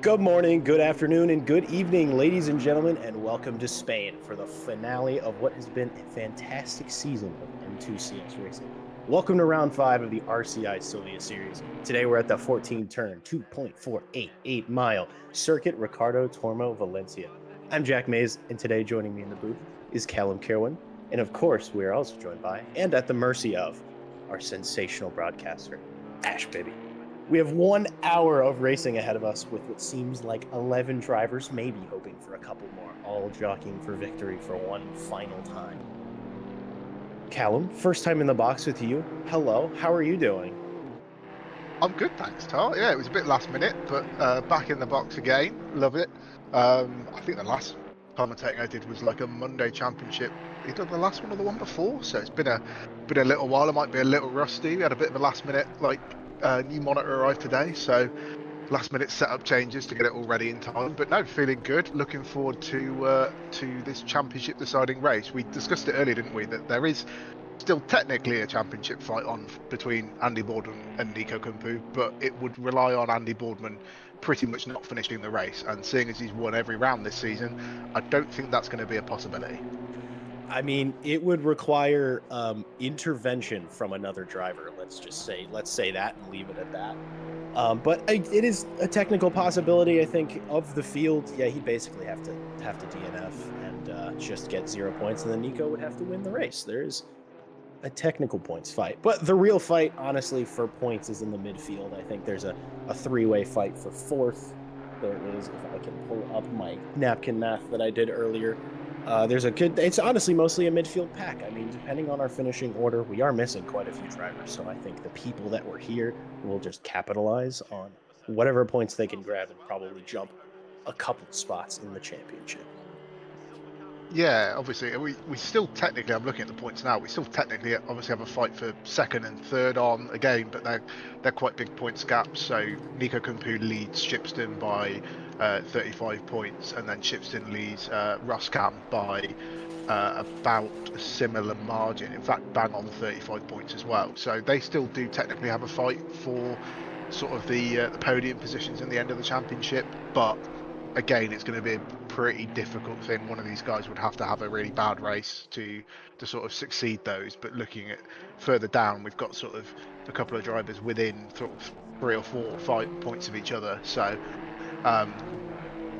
Good morning, good afternoon, and good evening, ladies and gentlemen, and welcome to Spain for the finale of what has been a fantastic season of M2CS racing. Welcome to round 5 of the RCI Sylvia series. Today we're at the 14-turn, 2.488-mile circuit Ricardo Tormo Valencia. I'm Jack Mays, and today joining me in the booth is Callum Kirwan, and of course we are also joined by, and at the mercy of, our sensational broadcaster, Ash Baby. We have 1 hour of racing ahead of us with what seems like 11 drivers, maybe hoping for a couple more, all jockeying for victory for one final time. Callum, first time in the box with you. Hello, how are you doing? I'm good, thanks, Tar. Yeah, it was a bit last minute, but back in the box again. Love it. I think the last commentating I did was like a Monday championship, either the last one or the one before. So it's been a little while. I might be a little rusty. We had a bit of a last minute new monitor arrived today, so last minute setup changes to get it all ready in time. But no, feeling good. Looking forward to this championship deciding race. We discussed it earlier, didn't we? That there is still technically a championship fight on between Andy Boardman and Nico Kumpu, but it would rely on Andy Boardman pretty much not finishing the race. And seeing as he's won every round this season, I don't think that's going to be a possibility. I mean, it would require intervention from another driver. Let's say that and leave it at that. But it is a technical possibility, I think, of the field. Yeah, he'd basically have to DNF and just get 0 points, and then Nico would have to win the race. There's a technical points fight, but the real fight, honestly, for points is in the midfield. I think there's a three-way fight for fourth. There is, if I can pull up my napkin math that I did earlier. There's a good. It's honestly mostly a midfield pack. I mean, depending on our finishing order, we are missing quite a few drivers. So I think the people that were here will just capitalize on whatever points they can grab and probably jump a couple spots in the championship. Yeah, obviously, we still technically, I'm looking at the points now, we still technically obviously have a fight for second and third on again, but they're quite big points gaps. So Nico Kumpu leads Shipston by 35 points, and then Shipston leads Roskam by about a similar margin. In fact, bang on 35 points as well. So they still do technically have a fight for sort of the podium positions in the end of the championship, but again, it's going to be a pretty difficult thing. One of these guys would have to have a really bad race to sort of succeed those. But looking at further down, we've got sort of a couple of drivers within sort of 3 or 4 or 5 points of each other. So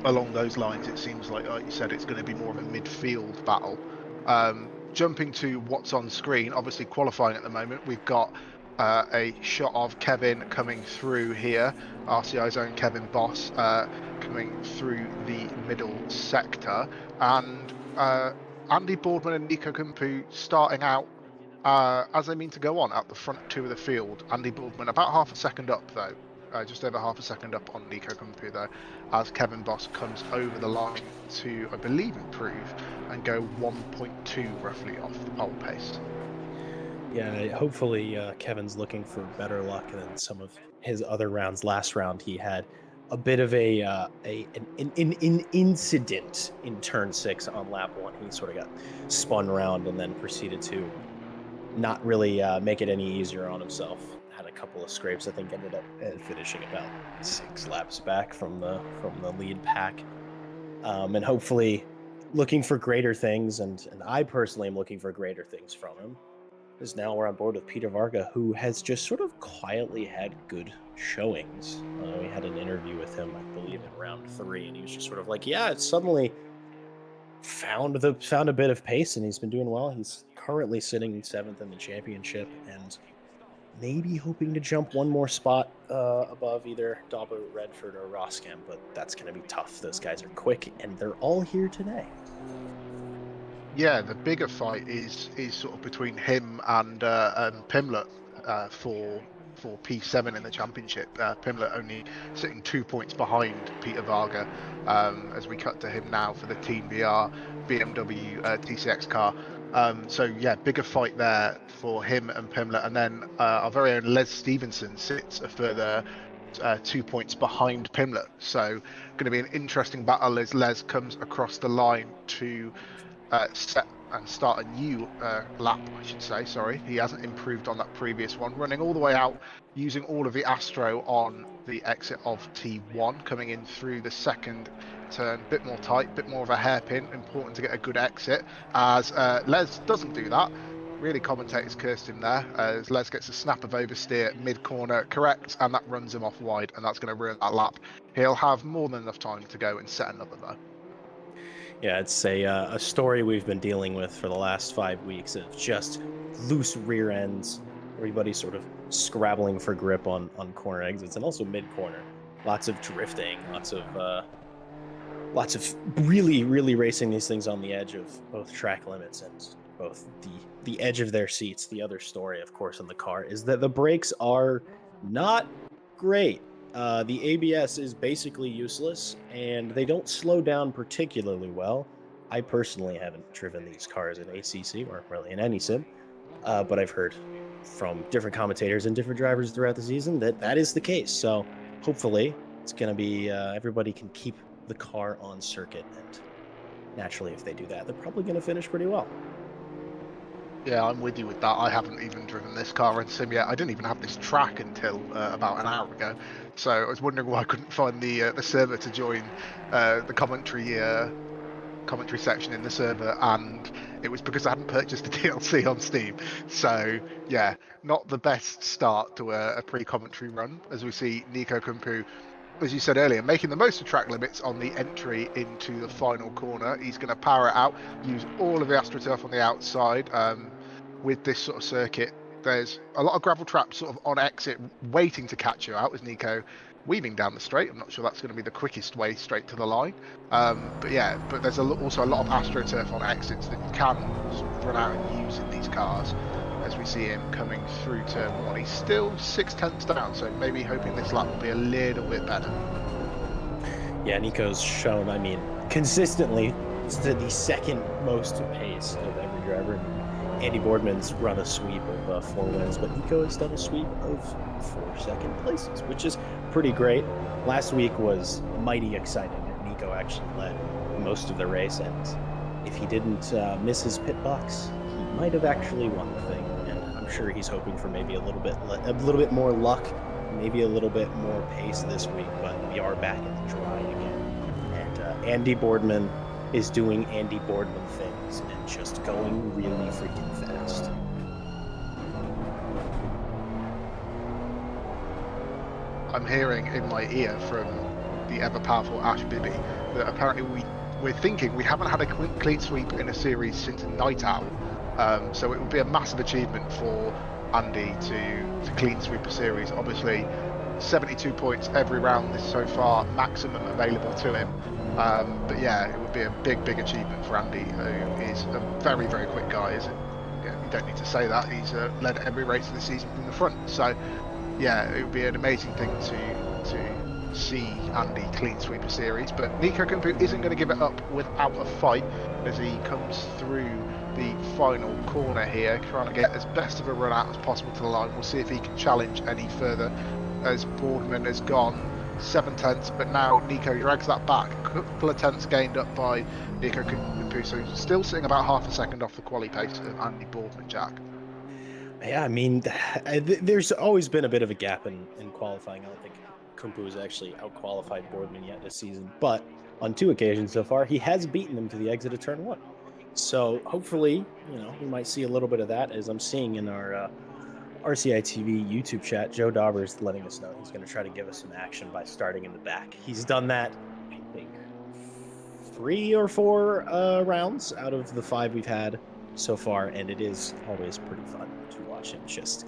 along those lines, it seems like you said, it's going to be more of a midfield battle. Jumping to what's on screen, obviously qualifying at the moment, we've got a shot of Kevin coming through here, RCI's own Kevin Boss, coming through the middle sector, and Andy Boardman and Nico Kumpu starting out as they mean to go on at the front 2 of the field. Andy Boardman about half a second up though, just over half a second up on Nico Kumpu though, as Kevin Boss comes over the line to, I believe, improve and go 1.2 roughly off the pole pace. Yeah, hopefully Kevin's looking for better luck than some of his other rounds. Last round, he had a bit of an incident in turn 6 on lap 1. He sort of got spun around and then proceeded to not really make it any easier on himself. Had a couple of scrapes. I think ended up finishing about 6 laps back from the lead pack, and hopefully looking for greater things. And I personally am looking for greater things from him. Because now we're on board with Peter Varga, who has just sort of quietly had good showings. We had an interview with him, I believe, in round 3, and he was just sort of like, yeah, it's suddenly found a bit of pace, and he's been doing well. He's currently sitting 7th in the championship, and maybe hoping to jump one more spot above either Dabo Redford or Roskam, but that's going to be tough. Those guys are quick, and they're all here today. Yeah, the bigger fight is sort of between him and Pimlet for P7 in the championship. Pimlet only sitting 2 points behind Peter Varga as we cut to him now for the Team VR BMW TCX car. So yeah, bigger fight there for him and Pimlet, and then our very own Les Stevenson sits a further 2 points behind Pimlet. So going to be an interesting battle as Les comes across the line to set and start a new lap, I should say. Sorry, he hasn't improved on that previous one. Running all the way out, using all of the Astro on the exit of T1, coming in through the second turn, bit more tight, bit more of a hairpin. Important to get a good exit, as Les doesn't do that. Really, commentators cursed him there, as Les gets a snap of oversteer mid-corner, correct, and that runs him off wide, and that's going to ruin that lap. He'll have more than enough time to go and set another, though. Yeah, it's a story we've been dealing with for the last 5 weeks of just loose rear ends. Everybody's sort of scrabbling for grip on corner exits and also mid corner. Lots of drifting, lots of really racing these things on the edge of both track limits and both the edge of their seats. The other story, of course, in the car is that the brakes are not great. The ABS is basically useless, and they don't slow down particularly well. I personally haven't driven these cars in ACC or really in any sim, but I've heard from different commentators and different drivers throughout the season that is the case. So hopefully it's going to be everybody can keep the car on circuit, and naturally, if they do that, they're probably going to finish pretty well. Yeah, I'm with you with that. I haven't even driven this car in sim yet. I didn't even have this track until about an hour ago. So I was wondering why I couldn't find the server to join the commentary section in the server, and it was because I hadn't purchased the DLC on Steam. So yeah, not the best start to a pre-commentary run, as we see Nico Kumpu, as you said earlier, making the most of track limits on the entry into the final corner. He's going to power it out, use all of the AstroTurf on the outside. With this sort of circuit, there's a lot of gravel traps sort of on exit waiting to catch you out, as Nico weaving down the straight. I'm not sure that's going to be the quickest way straight to the line. But there's also a lot of AstroTurf on exits that you can run out and use in these cars. As we see him coming through turn 1, he's still 6/10 down, so maybe hoping this lap will be a little bit better. Yeah, Nico's shown, consistently the second most pace of every driver. Andy Boardman's run a sweep of 4 wins, but Nico has done a sweep of 4 second places, which is pretty great. Last week was mighty exciting, and Nico actually led most of the race, and if he didn't miss his pit box, he might have actually won the thing. And I'm sure he's hoping for maybe a little bit more luck, maybe a little bit more pace this week, but we are back in the dry again. And Andy Boardman is doing Andy Boardman things and just going really freaking fast. I'm hearing in my ear from the ever-powerful Ash Bibby that apparently we're thinking we haven't had a clean sweep in a series since Night Owl. So it would be a massive achievement for Andy to clean sweep a series. Obviously, 72 points every round this so far, maximum available to him. But yeah, it would be a big achievement for Andy, who is a very quick guy, isn't it? Yeah, you don't need to say that. He's led every race of the season from the front. So yeah, it would be an amazing thing to see Andy clean sweep a series. But Nico Kumpu isn't going to give it up without a fight as he comes through the final corner here, trying to get as best of a run out as possible to the line. We'll see if he can challenge any further, as Boardman has gone 7 tenths, but now Nico drags that back. A couple of tenths gained up by Nico Kumpu, so he's still sitting about half a second off the quali pace of Andy Boardman, Jack. Yeah, there's always been a bit of a gap in qualifying. I don't think Kumpu has actually out-qualified Boardman yet this season, but on 2 occasions so far, he has beaten him to the exit of turn 1. So hopefully, we might see a little bit of that, as I'm seeing in our RCI TV YouTube chat. Joe Dauber's letting us know he's going to try to give us some action by starting in the back. He's done that, I think, 3 or 4 rounds out of the 5 we've had so far, and it is always pretty fun to watch him just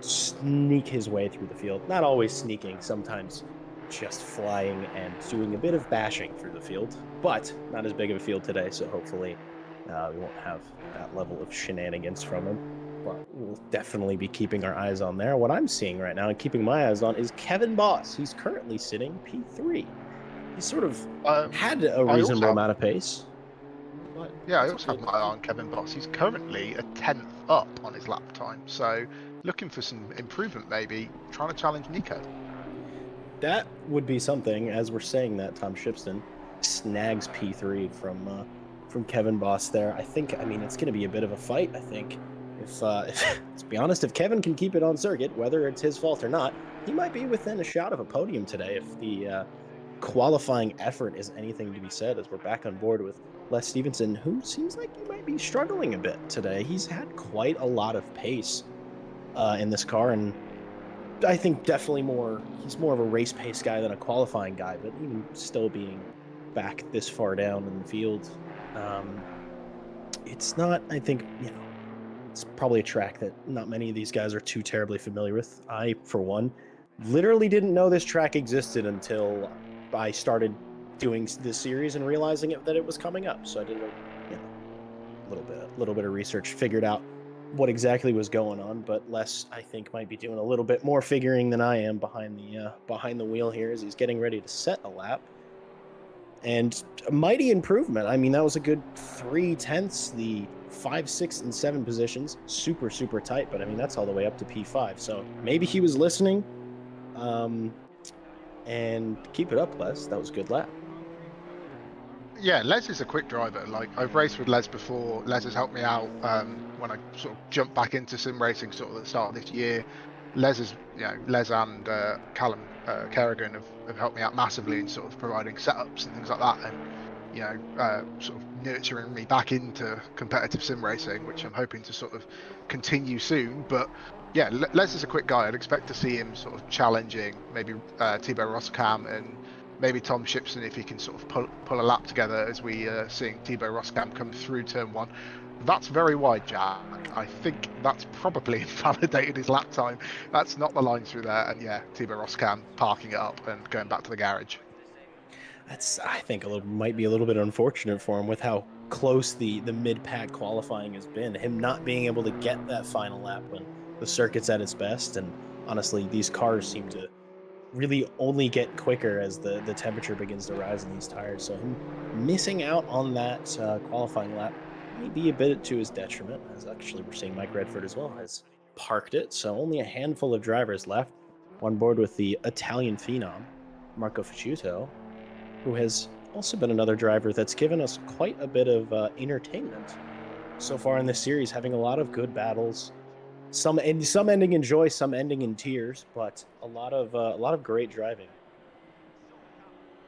sneak his way through the field. Not always sneaking, sometimes just flying and doing a bit of bashing through the field, but not as big of a field today, so hopefully we won't have that level of shenanigans from him. But we'll definitely be keeping our eyes on there. What I'm seeing right now and keeping my eyes on is Kevin Boss. He's currently sitting P3. He's sort of had a reasonable amount of pace. But yeah, I also have my eye on Kevin Boss. He's currently a 10th up on his lap time, so looking for some improvement, maybe trying to challenge Nico. That would be something. As we're saying that, Tom Shipston snags P3 from from Kevin Boss there. I mean, it's going to be a bit of a fight. I think if to be honest, if Kevin can keep it on circuit, whether it's his fault or not, he might be within a shot of a podium today if the qualifying effort is anything to be said. As we're back on board with Les Stevenson, who seems like he might be struggling a bit today. He's had quite a lot of pace in this car, and I think definitely he's more of a race pace guy than a qualifying guy, but even still being back this far down in the field, um, it's not, I think, it's probably a track that not many of these guys are too terribly familiar with. I, for one, literally didn't know this track existed until I started doing this series and realizing that it was coming up. So I did a little bit of research, figured out what exactly was going on, but Les, I think, might be doing a little bit more figuring than I am behind the wheel here as he's getting ready to set a lap. And a mighty improvement. I mean, that was a good 3/10. The 5, 6, and 7 positions, super, super tight. But I mean, that's all the way up to P5. So maybe he was listening. And keep it up, Les. That was a good lap. Yeah, Les is a quick driver. Like, I've raced with Les before. Les has helped me out when I sort of jumped back into sim racing sort of at the start of this year. Les and Callum Kerrigan have helped me out massively in sort of providing setups and things like that, and sort of nurturing me back into competitive sim racing, which I'm hoping to sort of continue soon. But yeah, Les is a quick guy. I'd expect to see him sort of challenging maybe Thibaut Roskam and maybe Tom Shipson if he can sort of pull a lap together as we seeing Thibaut Roskam come through turn 1. That's very wide, Jack. I think that's probably invalidated his lap time. That's not the line through there. And yeah, Thibaut Roskam parking it up and going back to the garage. That's, I think, might be a little bit unfortunate for him with how close the mid-pack qualifying has been. Him not being able to get that final lap when the circuit's at its best. And honestly, these cars seem to really only get quicker as the temperature begins to rise in these tires. So him missing out on that qualifying lap may be a bit to his detriment, as actually we're seeing Mike Redford as well has parked it. So only a handful of drivers left on board with the Italian phenom, Marco Ficciuto, who has also been another driver that's given us quite a bit of entertainment so far in this series, having a lot of good battles. Some ending in joy, some ending in tears, but a lot of great driving.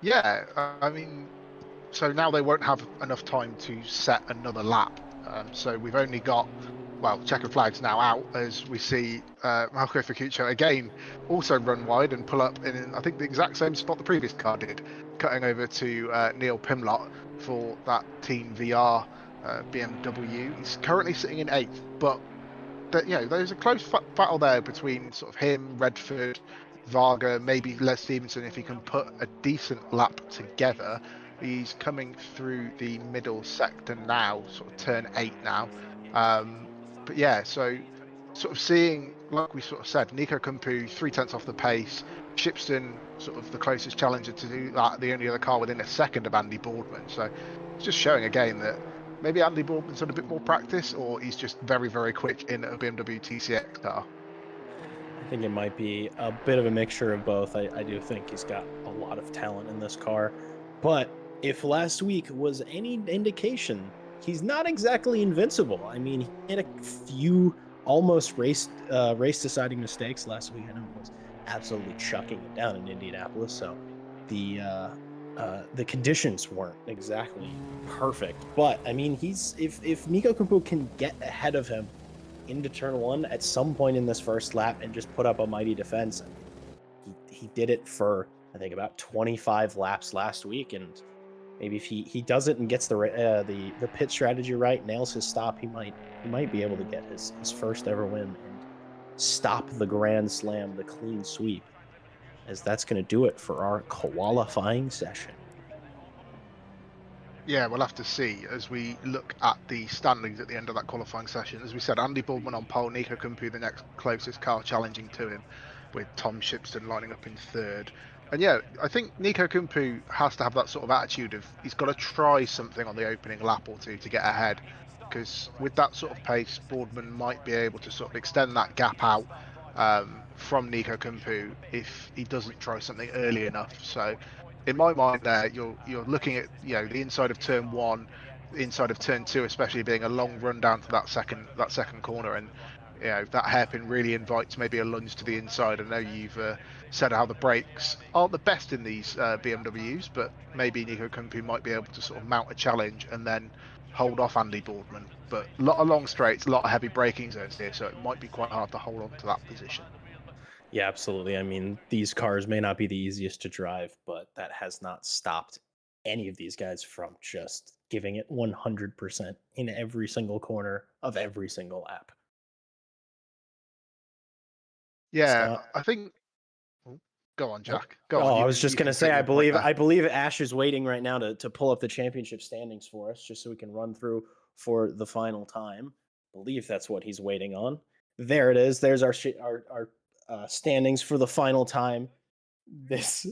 Yeah, I mean, so now they won't have enough time to set another lap. So we've only got, well, checkered flags now out as we see Marco Ficcuccio again also run wide and pull up in, I think, the exact same spot the previous car did, cutting over to Neil Pimlott for that Team VR BMW. He's currently sitting in 8th, but there's a close battle there between sort of him, Redford, Varga, maybe Les Stevenson if he can put a decent lap together. He's coming through the middle sector now, sort of turn 8 now. But yeah, so sort of seeing, like we sort of said, Nico Kumpu 3/10 off the pace, Shipston sort of the closest challenger to do that, the only other car within a second of Andy Boardman. So it's just showing again that maybe Andy Boardman's had a bit more practice, or he's just very, very quick in a BMW TCX car. I think it might be a bit of a mixture of both. I do think he's got a lot of talent in this car, but if last week was any indication, he's not exactly invincible. I mean, he had a few almost race deciding mistakes last week. I know he was absolutely chucking it down in Indianapolis, so the conditions weren't exactly perfect. But I mean, if Nico Kumpu can get ahead of him into turn 1 at some point in this first lap and just put up a mighty defense, he did it for, I think, about 25 laps last week. And maybe if he does it and gets the pit strategy right, nails his stop, he might be able to get his first ever win and stop the Grand Slam, the clean sweep, as that's going to do it for our qualifying session. Yeah, we'll have to see as we look at the standings at the end of that qualifying session. As we said, Andy Boardman on pole, Nico Kumpu the next closest car challenging to him, with Tom Shipston lining up in 3rd. And yeah, I think Nico Kumpu has to have that sort of attitude of he's got to try something on the opening lap or two to get ahead, because with that sort of pace, Boardman might be able to sort of extend that gap out from Nico Kumpu if he doesn't try something early enough. So in my mind there, you're looking at the inside of turn 1. inside of turn 2, especially being a long run down to that second corner, and that hairpin really invites maybe a lunge to the inside. I know you've said how the brakes aren't the best in these BMWs, but maybe Nico Kumpu might be able to sort of mount a challenge and then hold off Andy Boardman. But a lot of long straights, a lot of heavy braking zones here, so it might be quite hard to hold on to that position. Yeah, absolutely. I mean, these cars may not be the easiest to drive, but that has not stopped any of these guys from just giving it 100% in every single corner of every single lap. Yeah, So, I think. Go on, oh, Jack. Go on. oh, I You was can just you gonna can say, take your point there. I believe Ash is waiting right now to pull up the championship standings for us, just so we can run through for the final time. I believe that's what he's waiting on. There it is. There's our standings for the final time. This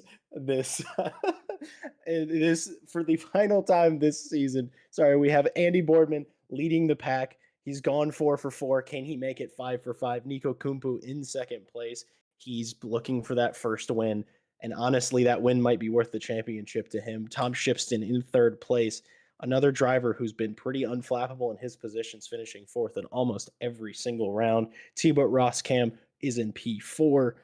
it is for the final time this season. Sorry, we have Andy Boardman leading the pack. He's gone 4 for 4. Can he make it 5 for 5? Nico Kumpu in second place. He's looking for that first win. And honestly, that win might be worth the championship to him. Tom Shipston in third place. Another driver who's been pretty unflappable in his positions, finishing fourth in almost every single round. T-Bot Rosscam is in P4.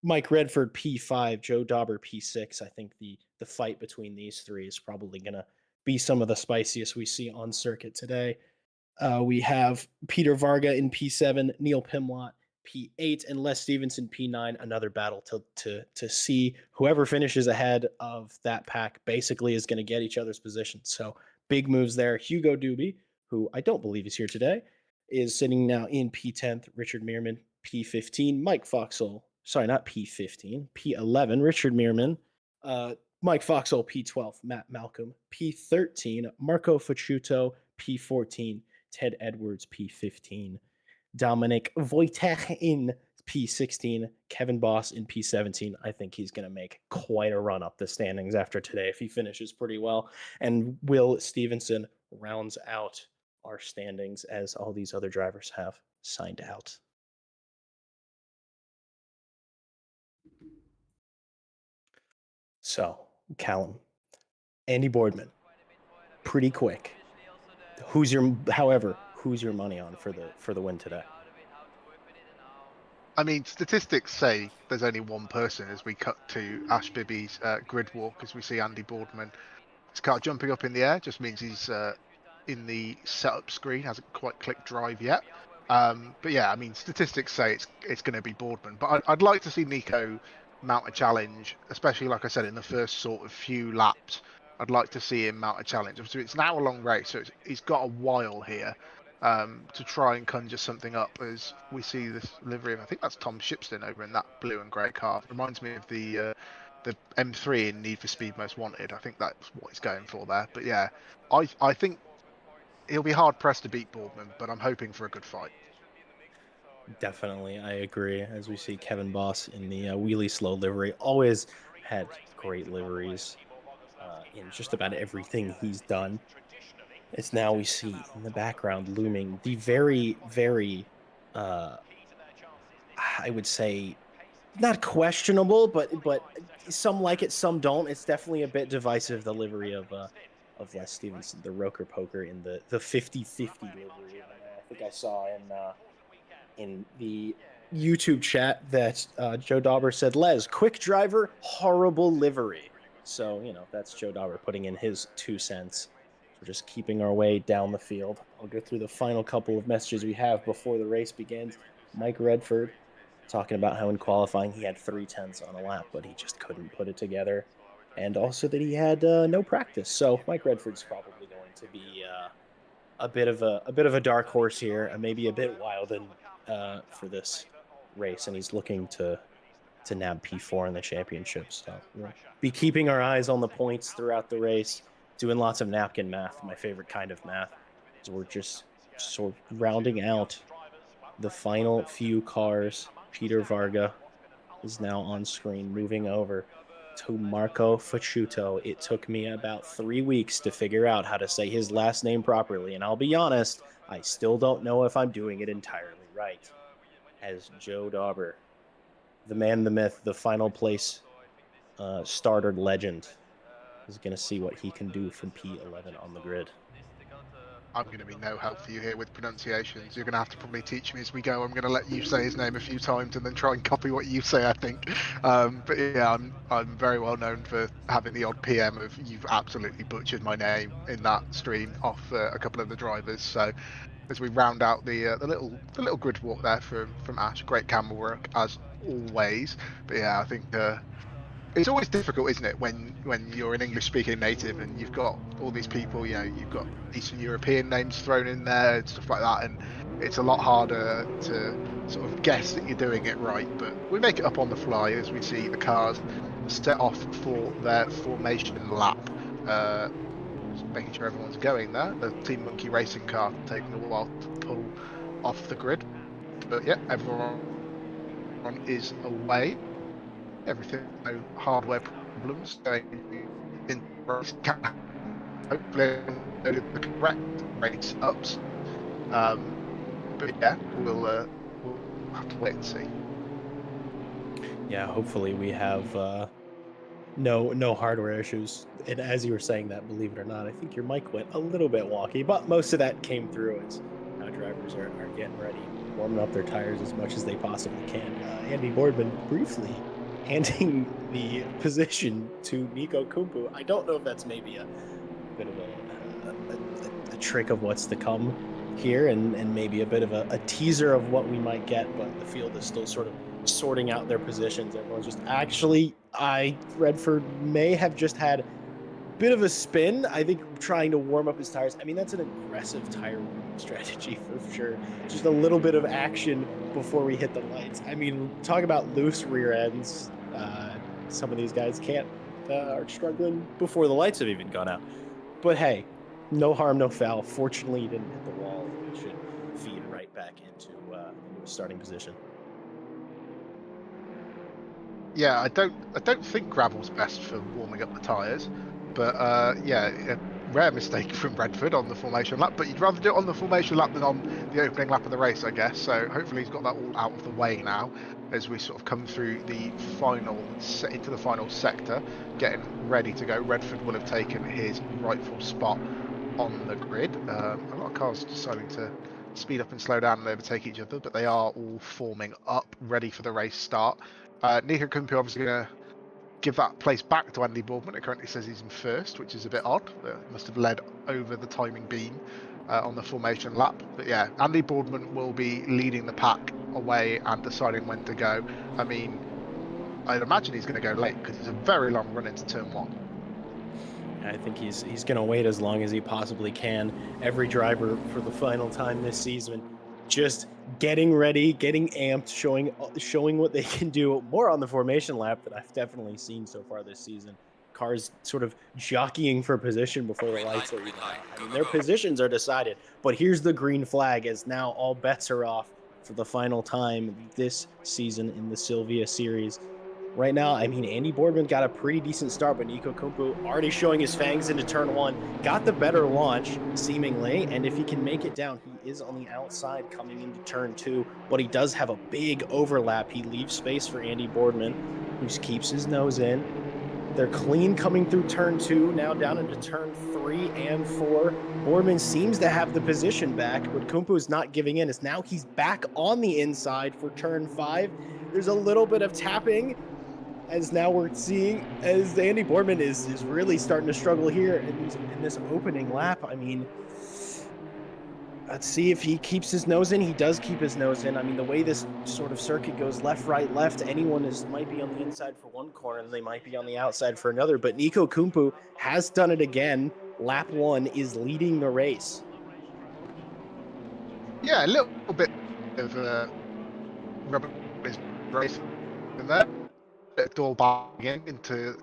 Mike Redford P5, Joe Dauber P6. I think the fight between these three is probably going to be some of the spiciest we see on circuit today. We have Peter Varga in P7, Neil Pimlott P8, and Les Stevenson P9. Another battle to see whoever finishes ahead of that pack basically is going to get each other's position. So big moves there. Hugo Doobie, who I don't believe is here today, is sitting now in P10th. Richard Meerman P15, Mike Foxhole. Sorry, not P15, P11. Richard Meerman, Mike Foxhole P12, Matt Malcolm P13, Marco Facciuto P14, Ted Edwards P15, Dominic Wojtek in P16, Kevin Boss in P17. I think he's going to make quite a run up the standings after today if he finishes pretty well. And Will Stevenson rounds out our standings as all these other drivers have signed out. So, Callum, Andy Boardman, pretty quick. Who's your money on for the win today? I mean, statistics say there's only one person as we cut to Ash Bibby's grid walk, as we see Andy Boardman. His car jumping up in the air just means he's in the setup screen, hasn't quite clicked drive yet. But yeah, I mean, statistics say it's going to be Boardman. But I'd like to see Nico mount a challenge, especially, like I said, in the first sort of few laps. I'd like to see him mount a challenge. So it's now a long race, so he's got a while here to try and conjure something up as we see this livery. I think that's Tom Shipston over in that blue and grey car. It reminds me of the M3 in Need for Speed Most Wanted. I think that's what he's going for there. But yeah, I think he'll be hard pressed to beat Boardman, but I'm hoping for a good fight. Definitely, I agree. As we see Kevin Boss in the wheelie slow livery, always had great liveries in just about everything he's done. It's now we see in the background looming the very, very, I would say, not questionable, but some like it, some don't. It's definitely a bit divisive. The livery of Les Stevenson, the Roker Poker in the 50-50 livery. I think I saw in the YouTube chat that Joe Dauber said, Les, quick driver, horrible livery. So, that's Joe Dauber putting in his 2 cents. We're just keeping our way down the field. I'll go through the final couple of messages we have before the race begins. Mike Redford talking about how in qualifying he had 3/10 on a lap, but he just couldn't put it together. And also that he had no practice. So Mike Redford's probably going to be a bit of a dark horse here, and maybe a bit wild for this race, and he's looking to nab P4 in the championship. So we'll be keeping our eyes on the points throughout the race, doing lots of napkin math, my favorite kind of math. So we're just sort of rounding out the final few cars. Peter Varga is now on screen, moving over to Marco Facciuto. It took me about 3 weeks to figure out how to say his last name properly, and I'll be honest, I still don't know if I'm doing it entirely right. As Joe Dauber, the man, the myth, the final place starter legend, is going to see what he can do from P11 on the grid. I'm going to be no help for you here with pronunciations. You're going to have to probably teach me as we go. I'm going to let you say his name a few times and then try and copy what you say, I think. But yeah, I'm very well known for having the odd PM of you've absolutely butchered my name in that stream off a couple of the drivers. So as we round out the little grid walk there from Ash, great camera work as always. But yeah, I think it's always difficult, isn't it, when you're an English speaking native and you've got all these people, you've got Eastern European names thrown in there and stuff like that, and it's a lot harder to sort of guess that you're doing it right. But we make it up on the fly as we see the cars set off for their formation lap. Just making sure everyone's going there. The Team Monkey racing car taking a while to pull off the grid. But yeah, everyone is away. Everything, no hardware problems going in race. Hopefully the correct race ups. But yeah, we'll have to wait and see. Yeah, hopefully we have no hardware issues. And as you were saying that, believe it or not, I think your mic went a little bit wonky, but most of that came through as our drivers are getting ready, warming up their tires as much as they possibly can. Andy Boardman briefly handing the position to Nico Kumpu. I don't know if that's maybe a bit of a trick of what's to come here, and maybe a bit of a teaser of what we might get, but the field is still sort of sorting out their positions. Everyone's just Redford may have just had a bit of a spin, I think, trying to warm up his tires. I mean, that's an aggressive tire warming strategy for sure. Just a little bit of action before we hit the lights. I mean, talk about loose rear ends. Some of these guys are struggling before the lights have even gone out. But hey, no harm, no foul. Fortunately, he didn't hit the wall. He should feed right back into a starting position. Yeah, I don't think gravel's best for warming up the tyres, but yeah, a rare mistake from Redford on the formation lap. But you'd rather do it on the formation lap than on the opening lap of the race, I guess. So hopefully he's got that all out of the way now as we sort of come through the into the final sector, getting ready to go. Redford will have taken his rightful spot on the grid. A lot of cars deciding to speed up and slow down and overtake each other, but they are all forming up, ready for the race start. Nico Kumpu obviously going to give that place back to Andy Boardman. It currently says he's in first, which is a bit odd. Must have led over the timing beam on the formation lap. But yeah, Andy Boardman will be leading the pack away and deciding when to go. I mean, I'd imagine he's going to go late because it's a very long run into turn one. I think he's going to wait as long as he possibly can. Every driver for the final time this season just getting ready, getting amped, showing what they can do. More on the formation lap that I've definitely seen so far this season. Cars sort of jockeying for position before the lights are even out. I mean, their positions are decided, but here's the green flag as now all bets are off for the final time this season in the Sylvia series. Right now, I mean, Andy Boardman got a pretty decent start, but Nico Kumpu already showing his fangs into turn one, got the better launch, seemingly, and if he can make it down, he is on the outside coming into turn two, but he does have a big overlap. He leaves space for Andy Boardman, who keeps his nose in. They're clean coming through turn two, now down into turn 3 and 4. Boardman seems to have the position back, but Kumpu's not giving in, as now he's back on the inside for turn 5. There's a little bit of tapping, as now we're seeing as Andy Boardman is really starting to struggle here in this opening lap. I mean, let's see if he keeps his nose in. He does keep his nose in. I mean, the way this sort of circuit goes left, right, left, anyone might be on the inside for one corner and they might be on the outside for another. But Nico Kumpu has done it again. Lap 1 is leading the race. Yeah, a little bit of rubber race in there. Door banging into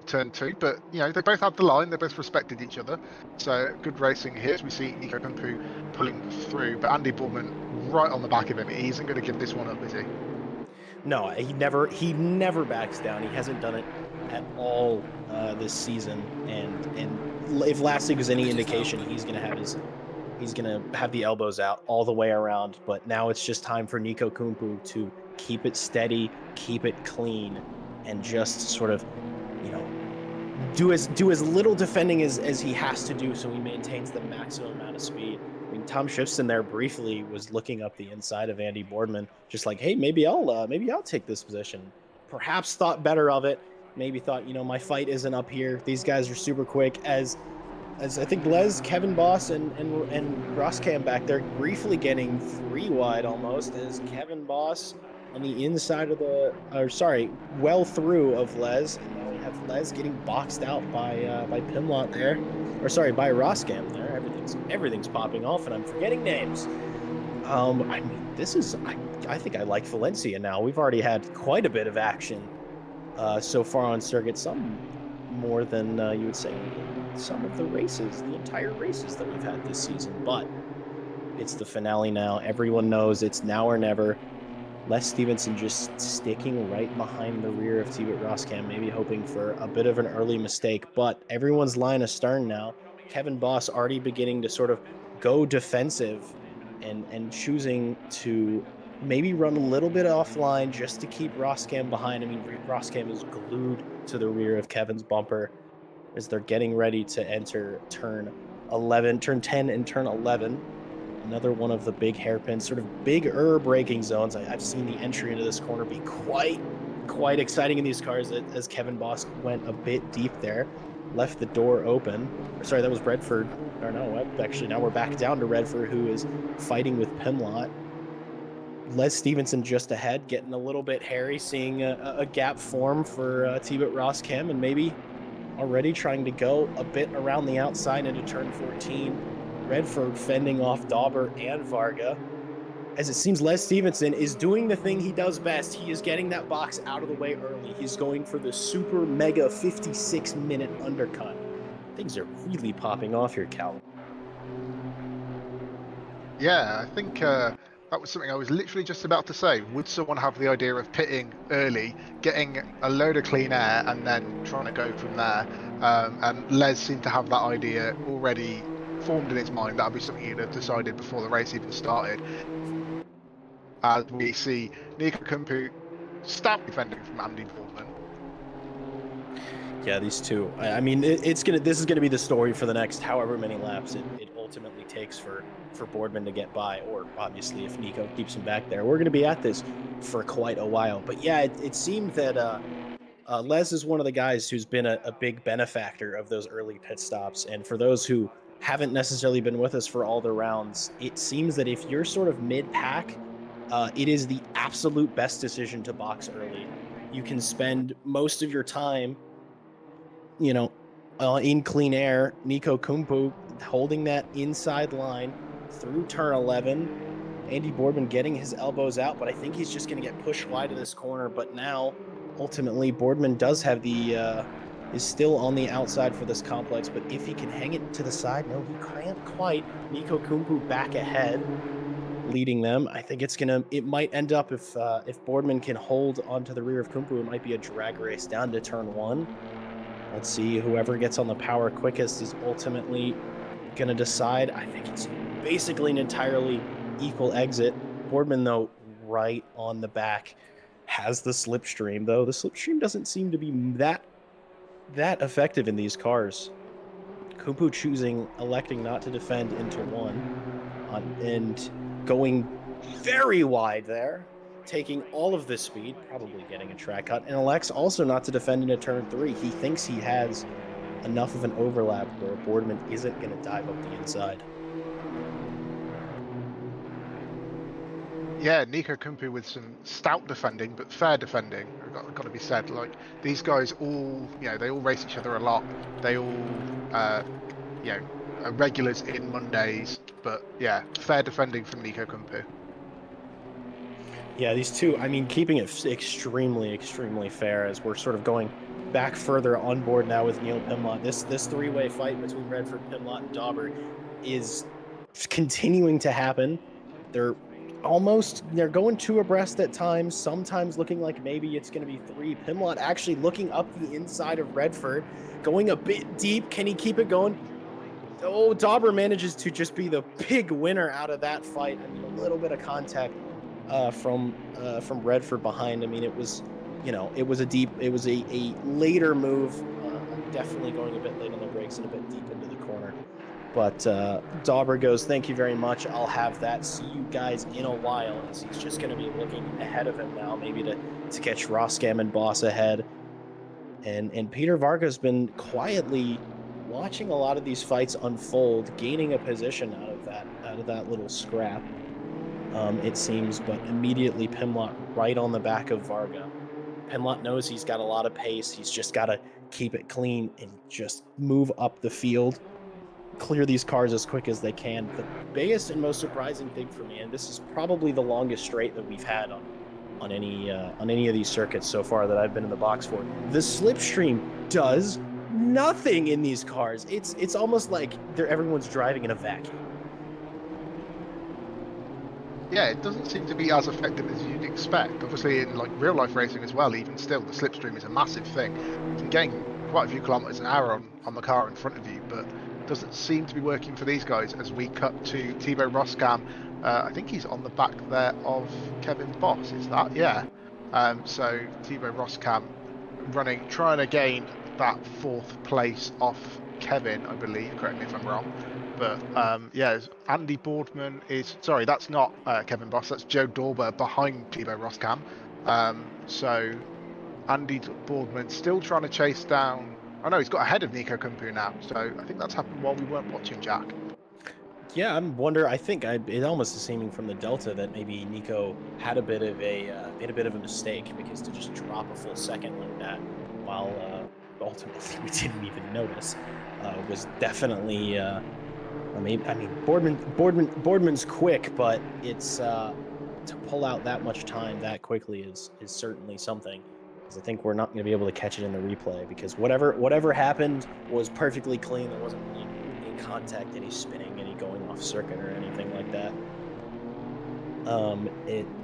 turn 2, but they both had the line, they both respected each other, so good racing here as we see Nico Kumpu pulling through, but Andy Boardman right on the back of him. He isn't going to give this one up, is he? No, he never backs down. He hasn't done it at all this season, and if last week was any indication, he's gonna have the elbows out all the way around. But now it's just time for Nico Kumpu to keep it steady, keep it clean, and just sort of, do as little defending as he has to do, so he maintains the maximum amount of speed. I mean, Tom Shifston there briefly was looking up the inside of Andy Boardman, just like, hey, maybe I'll take this position. Perhaps thought better of it. Maybe thought, my fight isn't up here. These guys are super quick. As I think Les, Kevin Boss, and Roscam back there briefly getting 3 wide almost, as Kevin Boss on the inside of well through of Les, and now we have Les getting boxed out by Pimlott there, by Roscam there. Everything's popping off, and I'm forgetting names. I mean, I think I like Valencia now. We've already had quite a bit of action so far on circuit, some more than you would say some of the entire races that we've had this season. But it's the finale now. Everyone knows it's now or never. Les Stevenson just sticking right behind the rear of T-Bit Roscam, maybe hoping for a bit of an early mistake, but everyone's line astern now. Kevin Boss already beginning to sort of go defensive and choosing to maybe run a little bit offline just to keep Roscam behind. I mean, Roscam is glued to the rear of Kevin's bumper as they're getting ready to enter turn 10 and turn 11. Another one of the big hairpin, sort of bigger braking zones. I've seen the entry into this corner be quite exciting in these cars as Kevin Boss went a bit deep there. Left the door open. Sorry, that was Redford. Or no, actually now we're back down to Redford, who is fighting with Pimlott. Les Stevenson just ahead, getting a little bit hairy, seeing a gap form for T-Bit Roscam, and maybe already trying to go a bit around the outside into turn 14. Redford fending off Dauber and Varga. As it seems Les Stevenson is doing the thing he does best. He is getting that box out of the way early. He's going for the super mega 56-minute undercut. Things are really popping off here, Cal. Yeah, I think that was something I was literally just about to say. Would someone have the idea of pitting early, getting a load of clean air, and then trying to go from there? And Les seemed to have that idea already formed in his mind. That would be something he'd have decided before the race even started. As we see Nico Kumpu stout defending from Andy Boardman. Yeah, these two. I mean, this is gonna be the story for the next however many laps it ultimately takes for Boardman to get by, or obviously if Nico keeps him back there. We're gonna be at this for quite a while. But yeah, it seemed that Les is one of the guys who's been a big benefactor of those early pit stops. And for those who haven't necessarily been with us for all the rounds, it seems that if you're sort of mid-pack, it is the absolute best decision to box early. You can spend most of your time, in clean air. Nico Kumpu holding that inside line through turn 11. Andy Boardman getting his elbows out, but I think he's just going to get pushed wide of this corner. But now, ultimately, Boardman does have is still on the outside for this complex, but if he can hang it to the side, no, he can't quite. Nico Kumpu back ahead, leading them. I think it might end up, if Boardman can hold onto the rear of Kumpu, it might be a drag race down to turn 1. Let's see, whoever gets on the power quickest is ultimately going to decide. I think it's basically an entirely equal exit. Boardman, though, right on the back, has the slipstream, though. The slipstream doesn't seem to be that effective in these cars. Kumpu electing not to defend into 1 and going very wide there, taking all of this speed, probably getting a track cut, and elects also not to defend into turn 3. He thinks he has enough of an overlap where Boardman isn't going to dive up the inside. Yeah, Nico Kumpu with some stout defending, but fair defending. Got to be said. Like, these guys all, they all race each other a lot. They all, are regulars in Mondays. But yeah, fair defending from Nico Kumpu. Yeah, these two, I mean, keeping it extremely, extremely fair as we're sort of going back further on board now with Neil Pimlott. This three-way fight between Redford, Pimlott, and Dauber is continuing to happen. They're going 2 abreast at times, sometimes looking like maybe it's going to be 3. Pimlott actually looking up the inside of Redford, going a bit deep. Can he keep it going? Oh, Dauber manages to just be the big winner out of that fight. I mean, a little bit of contact from Redford behind. I mean, it was a later move definitely going a bit late on the brakes and a bit deep into the corner. But Dauber goes, thank you very much. I'll have that. See you guys in a while, as he's just going to be looking ahead of him now, maybe to catch Roskam and Boss ahead. And Peter Varga's been quietly watching a lot of these fights unfold, gaining a position out of that little scrap. It seems, but immediately Pimlott right on the back of Varga. Pimlott knows he's got a lot of pace. He's just got to keep it clean and just move up the field, clear these cars as quick as they can. The biggest and most surprising thing for me, and this is probably the longest straight that we've had on any of these circuits so far that I've been in the box for, the slipstream does nothing in these cars. It's almost like everyone's driving in a vacuum. Yeah, it doesn't seem to be as effective as you'd expect. Obviously, in like real life racing as well, even still, the slipstream is a massive thing. You're getting quite a few kilometers an hour on the car in front of you, but it doesn't seem to be working for these guys. As we cut to Thibaut Roskam, I think he's on the back there of Kevin Boss. Is that? Yeah. So Thibaut Roskam trying to gain that 4th place off Kevin, I believe. Correct me if I'm wrong. But yeah, Andy Boardman is... Sorry, that's not Kevin Boss. That's Joe Dauber behind Thibaut Roskam. So Andy Boardman still trying to chase down... Oh no, he's got ahead of Nico Kumpu now. So I think that's happened while we weren't watching, Jack. Yeah, I think it almost is seeming from the Delta that maybe Nico had a bit of a mistake, because to just drop a full second like that while ultimately we didn't even notice was definitely... I mean, Boardman's quick, but it's to pull out that much time that quickly is certainly something. Because I think we're not going to be able to catch it in the replay, because whatever happened was perfectly clean. There wasn't really any contact, any spinning, any going off circuit or anything like that.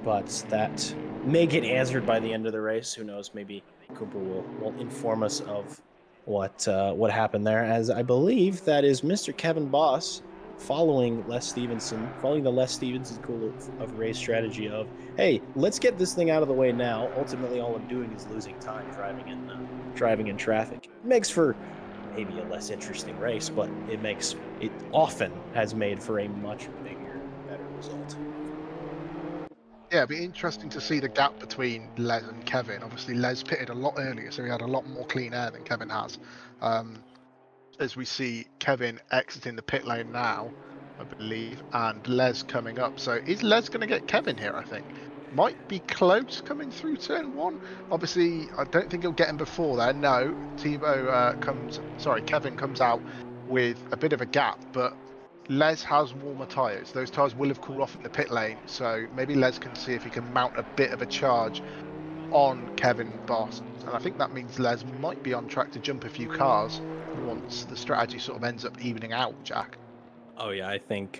But that may get answered by the end of the race. Who knows? Maybe Cooper will inform us of what happened there, as I believe that is Mr. Kevin Boss following the Les Stevenson school of race strategy of, hey, let's get this thing out of the way now. Ultimately, all I'm doing is losing time driving in traffic. It makes for maybe a less interesting race, but it often has made for a much bigger, better result. Yeah, it'd be interesting to see the gap between Les and Kevin. Obviously, Les pitted a lot earlier, so he had a lot more clean air than Kevin has. As we see Kevin exiting the pit lane now, I believe, and Les coming up. So is Les going to get Kevin here, I think? Might be close coming through turn 1. Obviously, I don't think he'll get him before there. No, Kevin comes out with a bit of a gap, but Les has warmer tyres. Those tyres will have cooled off in the pit lane, so maybe Les can see if he can mount a bit of a charge on Kevin Boss. And I think that means Les might be on track to jump a few cars once the strategy sort of ends up evening out, Jack. Oh yeah, I think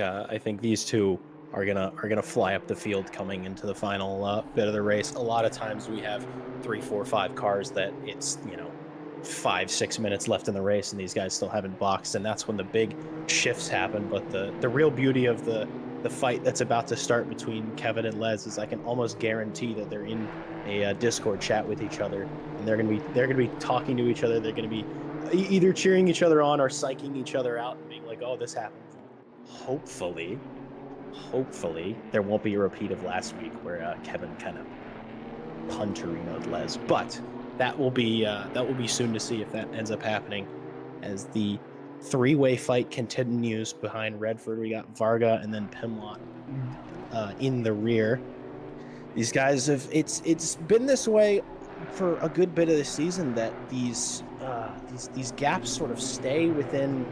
these two are gonna fly up the field coming into the final bit of the race. A lot of times we have 3, 4, 5 cars that it's 5-6 minutes left in the race, and these guys still haven't boxed, and that's when the big shifts happen. But the real beauty of the fight that's about to start between Kevin and Les is I can almost guarantee that they're in a Discord chat with each other, and they're gonna be talking to each other. They're gonna be either cheering each other on or psyching each other out and being like, "Oh, this happened." Hopefully, there won't be a repeat of last week where Kevin kind of punterinoed Les, but that will be soon to see if that ends up happening, as the 3-way fight continues behind Redford. We got Varga and then Pimlott in the rear. These guys it's been this way for a good bit of the season, that these gaps sort of stay within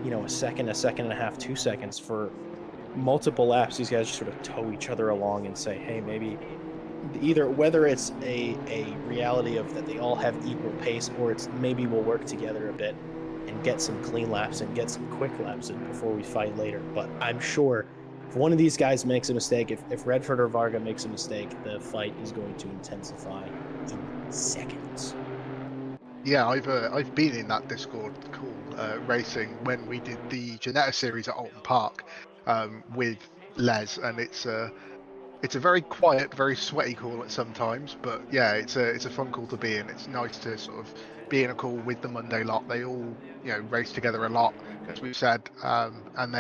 a second and a half, 2 seconds for multiple laps. These guys just sort of tow each other along and say, hey, maybe either whether it's a reality of that they all have equal pace, or it's maybe we'll work together a bit and get some clean laps and get some quick laps in before we fight later. But I'm sure if one of these guys makes a mistake, if Redford or Varga makes a mistake, the fight is going to intensify in seconds. Yeah, I've been in that Discord call racing when we did the Janetta series at Alton Park with Les, and it's It's a very quiet, very sweaty call at sometimes, but yeah, it's a fun call to be in. It's nice to sort of be in a call with the Monday lot. They all race together a lot, as we've said, and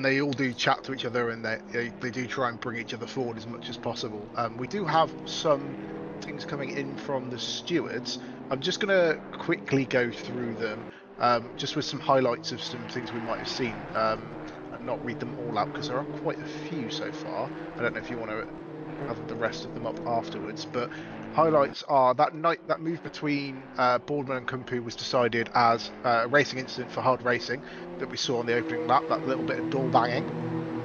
they all do chat to each other, and they do try and bring each other forward as much as possible. We do have some things coming in from the stewards. I'm just going to quickly go through them, just with some highlights of some things we might have seen, and not read them all out because there are quite a few so far. I don't know if you want to have the rest of them up afterwards, but highlights are that move between Boardman and Kumpu was decided as a racing incident for hard racing that we saw on the opening lap. That little bit of door banging,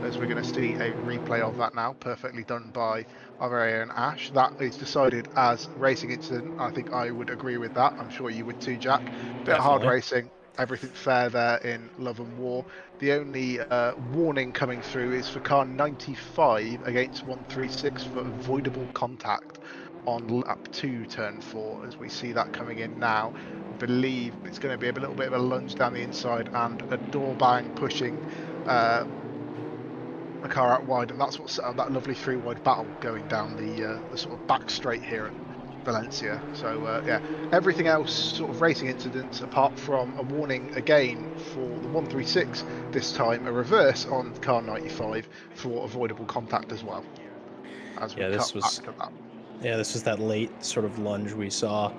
as we're going to see a replay of that now, perfectly done by our very own Ash. That is decided as racing incident. I think I would agree with that. I'm sure you would too, Jack. Bit of hard Definitely. racing, everything fair there in Love and War. The only warning coming through is for car 95 against 136 for avoidable contact on lap 2, turn 4, as we see that coming in now. I believe it's going to be a little bit of a lunge down the inside and a door bang pushing the car out wide, and that's what set up that lovely 3-wide battle going down the sort of back straight here at Valencia. So yeah, everything else sort of racing incidents apart from a warning again for the 136, this time a reverse on car 95 for avoidable contact as well, as we cut back to that. Yeah, this was that late sort of lunge we saw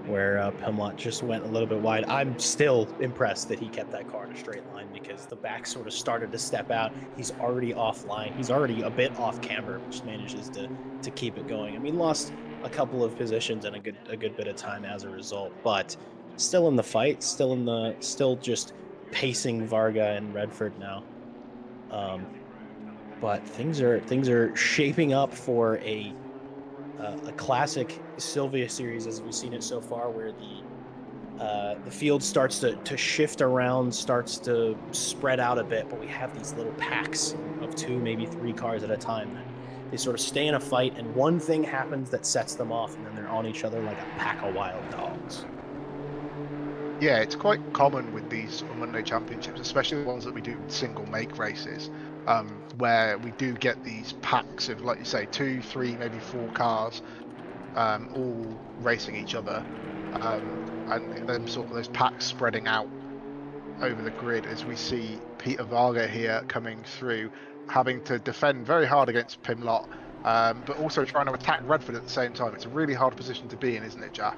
where Pimlott just went a little bit wide. I'm still impressed that he kept that car in a straight line because the back sort of started to step out. He's already offline. He's already a bit off camber, which manages to keep it going. I mean, lost a couple of positions and a good bit of time as a result, but still in the fight, still just pacing Varga and Redford now. But things are shaping up for a classic Sylvia series as we've seen it so far, where the field starts to shift around, starts to spread out a bit, but we have these little packs of 2, maybe 3 cars at a time that they sort of stay in a fight, and one thing happens that sets them off, and then they're on each other like a pack of wild dogs. Yeah, it's quite common with these sort of Monday championships, especially the ones that we do single make races, where we do get these packs of, like you say, 2, 3, maybe 4 cars, all racing each other, and then sort of those packs spreading out over the grid, as we see Peter Varga here coming through, having to defend very hard against Pimlott, but also trying to attack Redford at the same time. It's a really hard position to be in, isn't it, Jack?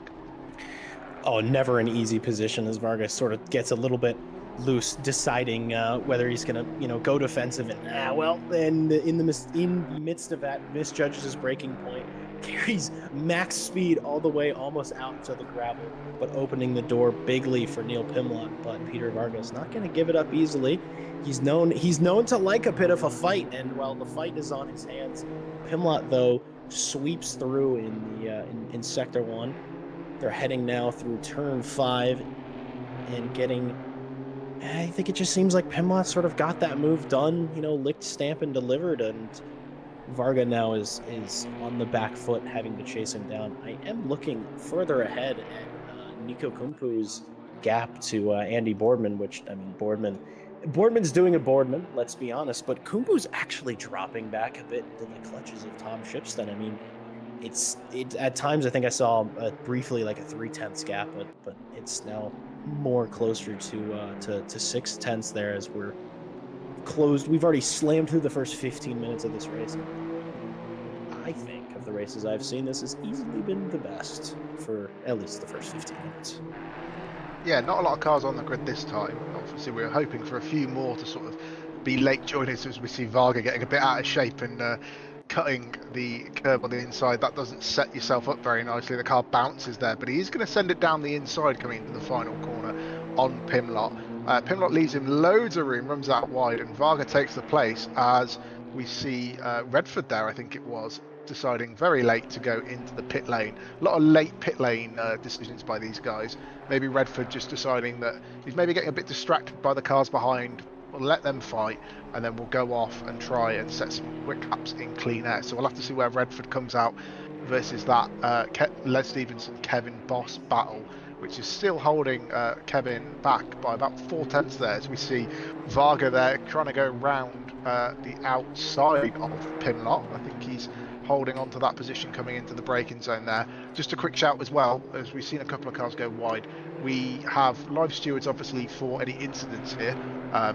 Oh, never an easy position as Vargas sort of gets a little bit loose, deciding whether he's going to, go defensive. And well, then in the midst of that, misjudges his braking point, carries max speed all the way almost out to the gravel, but opening the door bigly for Neil Pimlott. But Peter Vargas not going to give it up easily. He's known to like a bit of a fight, and while the fight is on his hands, Pimlott though sweeps through in sector 1. They're heading now through turn 5 and getting, I think it just seems like Pimlott sort of got that move done, licked, stamped, and delivered, and Varga now is on the back foot, having to chase him down. I am looking further ahead at Nico Kumpu's gap to Andy Boardman, which, I mean, Boardman's doing a Boardman, let's be honest, but Kumpu's actually dropping back a bit into the clutches of Tom Shipstead. I mean, it at times I think I saw briefly like a 3/10 gap, but it's now more closer to 6/10 there, as we're closed. We've already slammed through the first 15 minutes of this race. I think of the races I've seen, this has easily been the best for at least the first 15 minutes. Yeah, not a lot of cars on the grid this time. Obviously, we were hoping for a few more to sort of be late joiners, as we see Varga getting a bit out of shape and cutting the curb on the inside. That doesn't set yourself up very nicely. The car bounces there, but he is going to send it down the inside coming into the final corner on Pimlott. Pimlott leaves him loads of room, runs out wide, and Varga takes the place, as we see Redford there, I think it was, deciding very late to go into the pit lane. A lot of late pit lane decisions by these guys. Maybe Redford just deciding that he's maybe getting a bit distracted by the cars behind. We'll let them fight, and then we'll go off and try and set some quick laps in clean air. So we'll have to see where Redford comes out versus that Les Stevenson, Kevin Boss battle, which is still holding Kevin back by about 4/10 there, as we see Varga there trying to go round the outside of Pinlock. I think he's holding on to that position coming into the braking zone there. Just a quick shout as well, as we've seen a couple of cars go wide. We have live stewards, obviously, for any incidents here.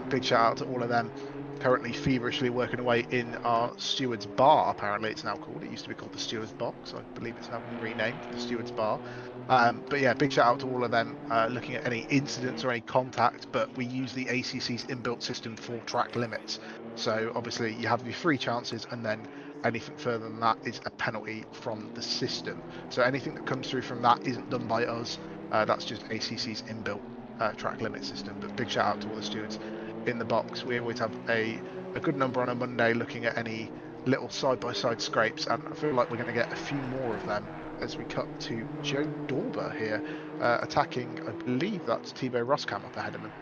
Big shout out to all of them. Currently feverishly working away in our steward's bar, apparently it's now called. It used to be called the steward's box. I believe it's now been renamed the steward's bar. But yeah, big shout out to all of them looking at any incidents or any contact, but we use the ACC's inbuilt system for track limits. So obviously you have your 3 chances, and then anything further than that is a penalty from the system. So anything that comes through from that isn't done by us. That's just ACC's inbuilt track limit system. But big shout out to all the stewards in the box. We always have a good number on a Monday looking at any little side-by-side scrapes, and I feel like we're going to get a few more of them as we cut to Joe Dorber here, attacking, I believe that's Thibaut Roskam up ahead of him.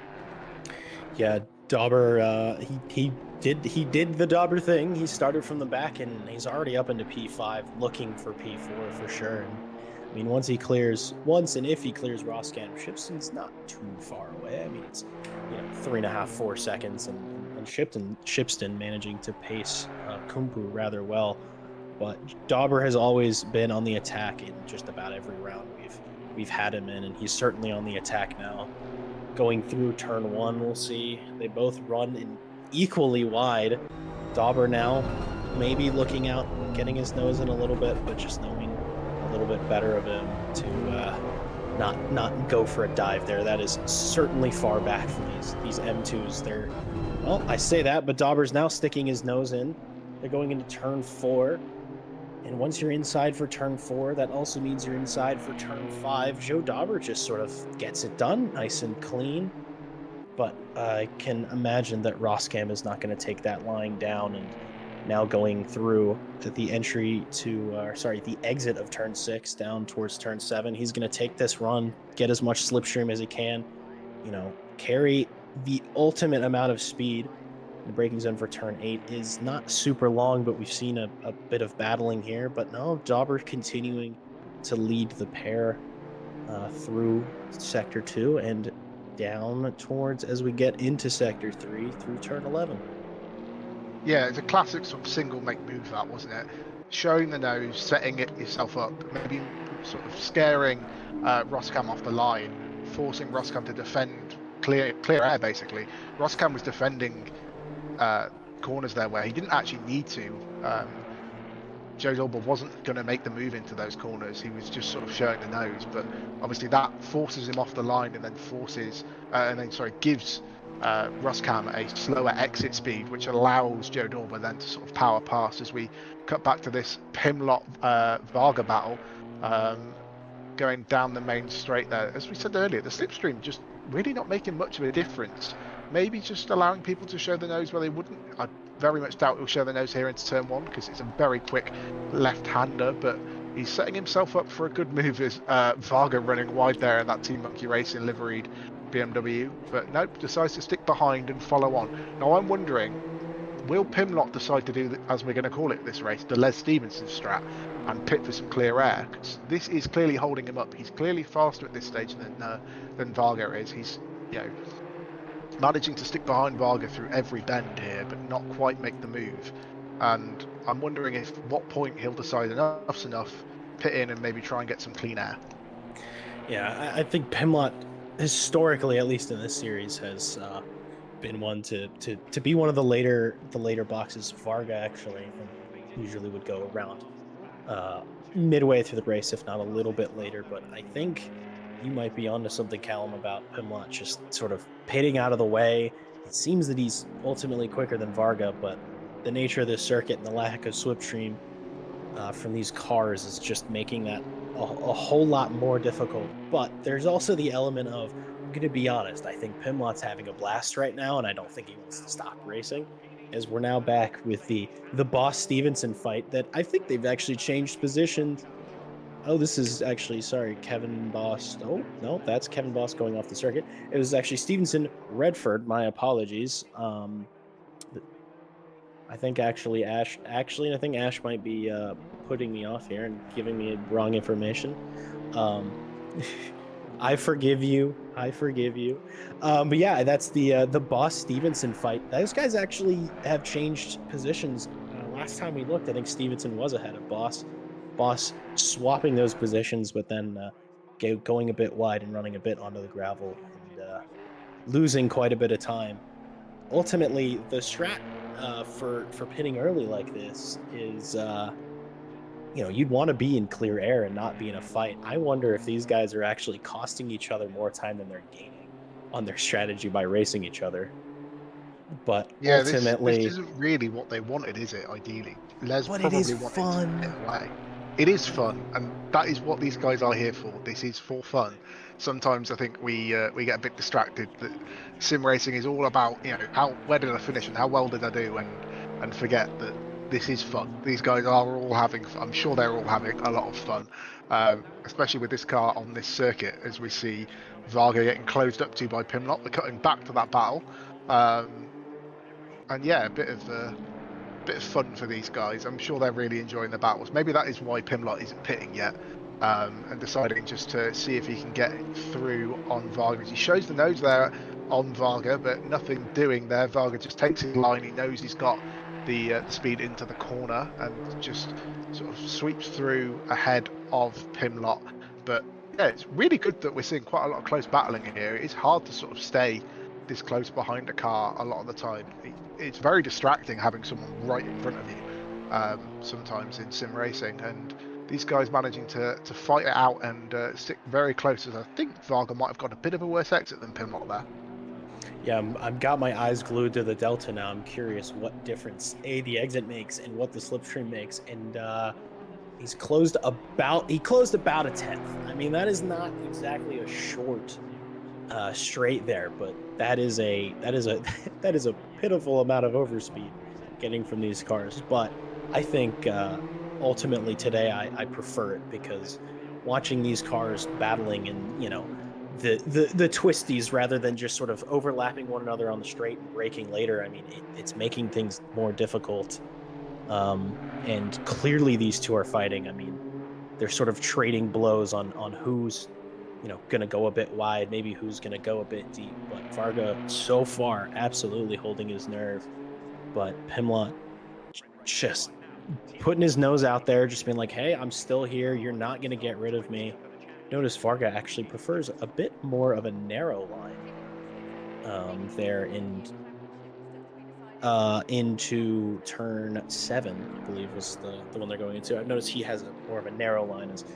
Yeah, Dauber, he did the Dauber thing. He started from the back, and he's already up into P5, looking for P4 for sure. And I mean, once and if he clears Roskam, Shipston's not too far away. I mean, it's 3.5, 4 seconds, and Shipston managing to pace Kumpu rather well. But Dauber has always been on the attack in just about every round we've had him in, and he's certainly on the attack now. Going through turn 1, we'll see. They both run in equally wide. Dauber now maybe looking out, getting his nose in a little bit, but just knowing a little bit better of him to not go for a dive there. That is certainly far back from these M2s. Well, I say that, but Dauber's now sticking his nose in. They're going into turn 4. And once you're inside for turn 4, that also means you're inside for turn 5. Joe Dauber just sort of gets it done nice and clean. But I can imagine that Roskam is not going to take that lying down, and now going through the exit of turn 6 down towards turn 7. He's going to take this run, get as much slipstream as he can, carry the ultimate amount of speed. The braking zone for turn 8 is not super long, but we've seen a bit of battling here. But no, Dauber continuing to lead the pair through sector 2 and down towards as we get into sector 3 through turn 11. Yeah, it's a classic sort of single make move, that, wasn't it? Showing the nose, setting it yourself up, maybe sort of scaring Roskam off the line, forcing Roskam to defend clear air, basically. Roskam was defending corners there where he didn't actually need to. Joe Dorber wasn't going to make the move into those corners. He was just sort of showing the nose, but obviously that forces him off the line, and then gives Roskam a slower exit speed, which allows Joe Dorber then to sort of power past. As we cut back to this Pimlott Varga battle, going down the main straight there. As we said earlier, the slipstream just really not making much of a difference. Maybe just allowing people to show the nose where they wouldn't. I very much doubt he'll show the nose here into turn 1, because it's a very quick left-hander, but he's setting himself up for a good move as Varga running wide there in that Team Monkey Racing liveried BMW. But nope, decides to stick behind and follow on. Now I'm wondering, will Pimlott decide to do, as we're going to call it this race, the Les Stevenson strat, and pit for some clear air? Because this is clearly holding him up. He's clearly faster at this stage than Varga is. He's managing to stick behind Varga through every bend here, but not quite make the move. And I'm wondering what point he'll decide enough's enough, pit in and maybe try and get some clean air. Yeah, I think Pimlott, historically, at least in this series, has been one to be one of the later boxes. Varga actually usually would go around midway through the race, if not a little bit later. But I think you might be onto something, Callum, about Pimlott just sort of pitting out of the way. It seems that he's ultimately quicker than Varga, but the nature of this circuit and the lack of slipstream from these cars is just making that a whole lot more difficult. But there's also the element of, I'm going to be honest, I think Pimlott's having a blast right now, and I don't think he wants to stop racing, as we're now back with the Boss Stevenson fight that I think they've actually changed positions. Oh, this is actually, sorry, Kevin Boss. Oh, no, that's Kevin Boss going off the circuit. It was actually Stevenson Redford. My apologies. I think actually Ash might be putting me off here and giving me wrong information. I forgive you. I forgive you. But yeah, that's the Boss Stevenson fight. Those guys actually have changed positions. Last time we looked, I think Stevenson was ahead of Boss. Boss swapping those positions, but then going a bit wide and running a bit onto the gravel and losing quite a bit of time. Ultimately, the strat for pitting early like this is you'd want to be in clear air and not be in a fight. I wonder if these guys are actually costing each other more time than they're gaining on their strategy by racing each other. But Yeah, this ultimately, isn't really what they wanted, is it? Ideally, Les but it is probably wanted to fun. get away. It is fun, and that is what these guys are here for. This is for fun. Sometimes I think we get a bit distracted that sim racing is all about, how where did I finish and how well did I do, and forget that this is fun. These guys are all having. I'm sure they're all having a lot of fun, especially with this car on this circuit, as we see Varga getting closed up to by Pimlott. They're cutting back to that battle. And yeah, a bit of fun for these guys. I'm sure they're really enjoying the battles. Maybe that is why Pimlott isn't pitting yet, and deciding just to see if he can get through on Varga. He shows the nose there on Varga, but nothing doing there. Varga just takes his line. He knows he's got the speed into the corner and just sort of sweeps through ahead of Pimlott. But yeah, it's really good that we're seeing quite a lot of close battling here. It's hard to sort of stay this close behind a car a lot of the time. It's very distracting having someone right in front of you, sometimes in sim racing, and these guys managing to fight it out and stick very close. As I think Varga might have got a bit of a worse exit than Pimlott there. Yeah, I've got my eyes glued to the delta now. I'm curious what difference the exit makes and what the slipstream makes, and he closed about a tenth. I mean, that is not exactly a short straight there, but that is a that is a pitiful amount of overspeed getting from these cars. But I think ultimately today I prefer it because watching these cars battling and the twisties rather than just sort of overlapping one another on the straight and braking later. I mean, it's making things more difficult. And clearly these two are fighting. I mean, they're sort of trading blows on who's going to go a bit wide, maybe who's going to go a bit deep. But Varga so far absolutely holding his nerve, but Pimlott just putting his nose out there, just being like, "Hey, I'm still here. You're not going to get rid of me." Notice Varga actually prefers a bit more of a narrow line there into turn 7, I believe was the one they're going into. I've noticed he has more of a narrow line as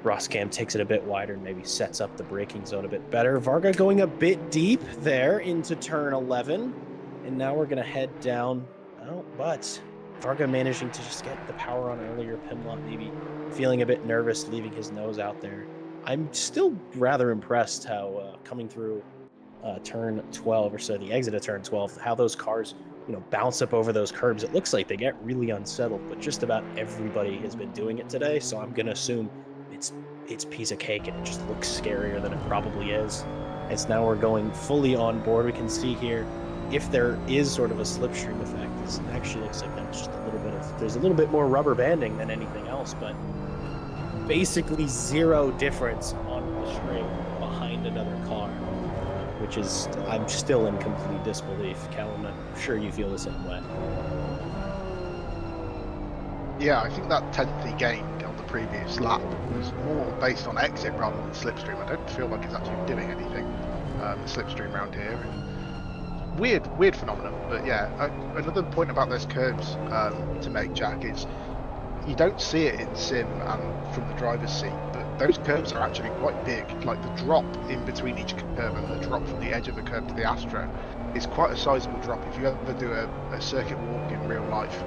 Roscam takes it a bit wider and maybe sets up the braking zone a bit better. Varga going a bit deep there into turn 11. And now we're going to head down. Oh, but Varga managing to just get the power on earlier. Pimlott maybe feeling a bit nervous, leaving his nose out there. I'm still rather impressed how coming through turn 12 or so, the exit of turn 12, how those cars bounce up over those curbs. It looks like they get really unsettled, but just about everybody has been doing it today, so I'm gonna assume it's piece of cake and it just looks scarier than it probably is. As now we're going fully on board, we can see here if there is sort of a slipstream effect. This actually looks like that's just there's a little bit more rubber banding than anything else, but basically zero difference on the straight behind another car, which is, I'm still in complete disbelief. Callum, I'm sure you feel the same way. Yeah, I think that tenth he gained on the previous lap was more based on exit rather than slipstream. I don't feel like it's actually doing anything, the slipstream around here. Weird phenomenon, but yeah. Another point about those curves to make, Jack, is you don't see it in sim and from the driver's seat, but those curves are actually quite big. Like the drop in between each curve and the drop from the edge of the curve to the Astro is quite a sizable drop. If you ever do a circuit walk in real life,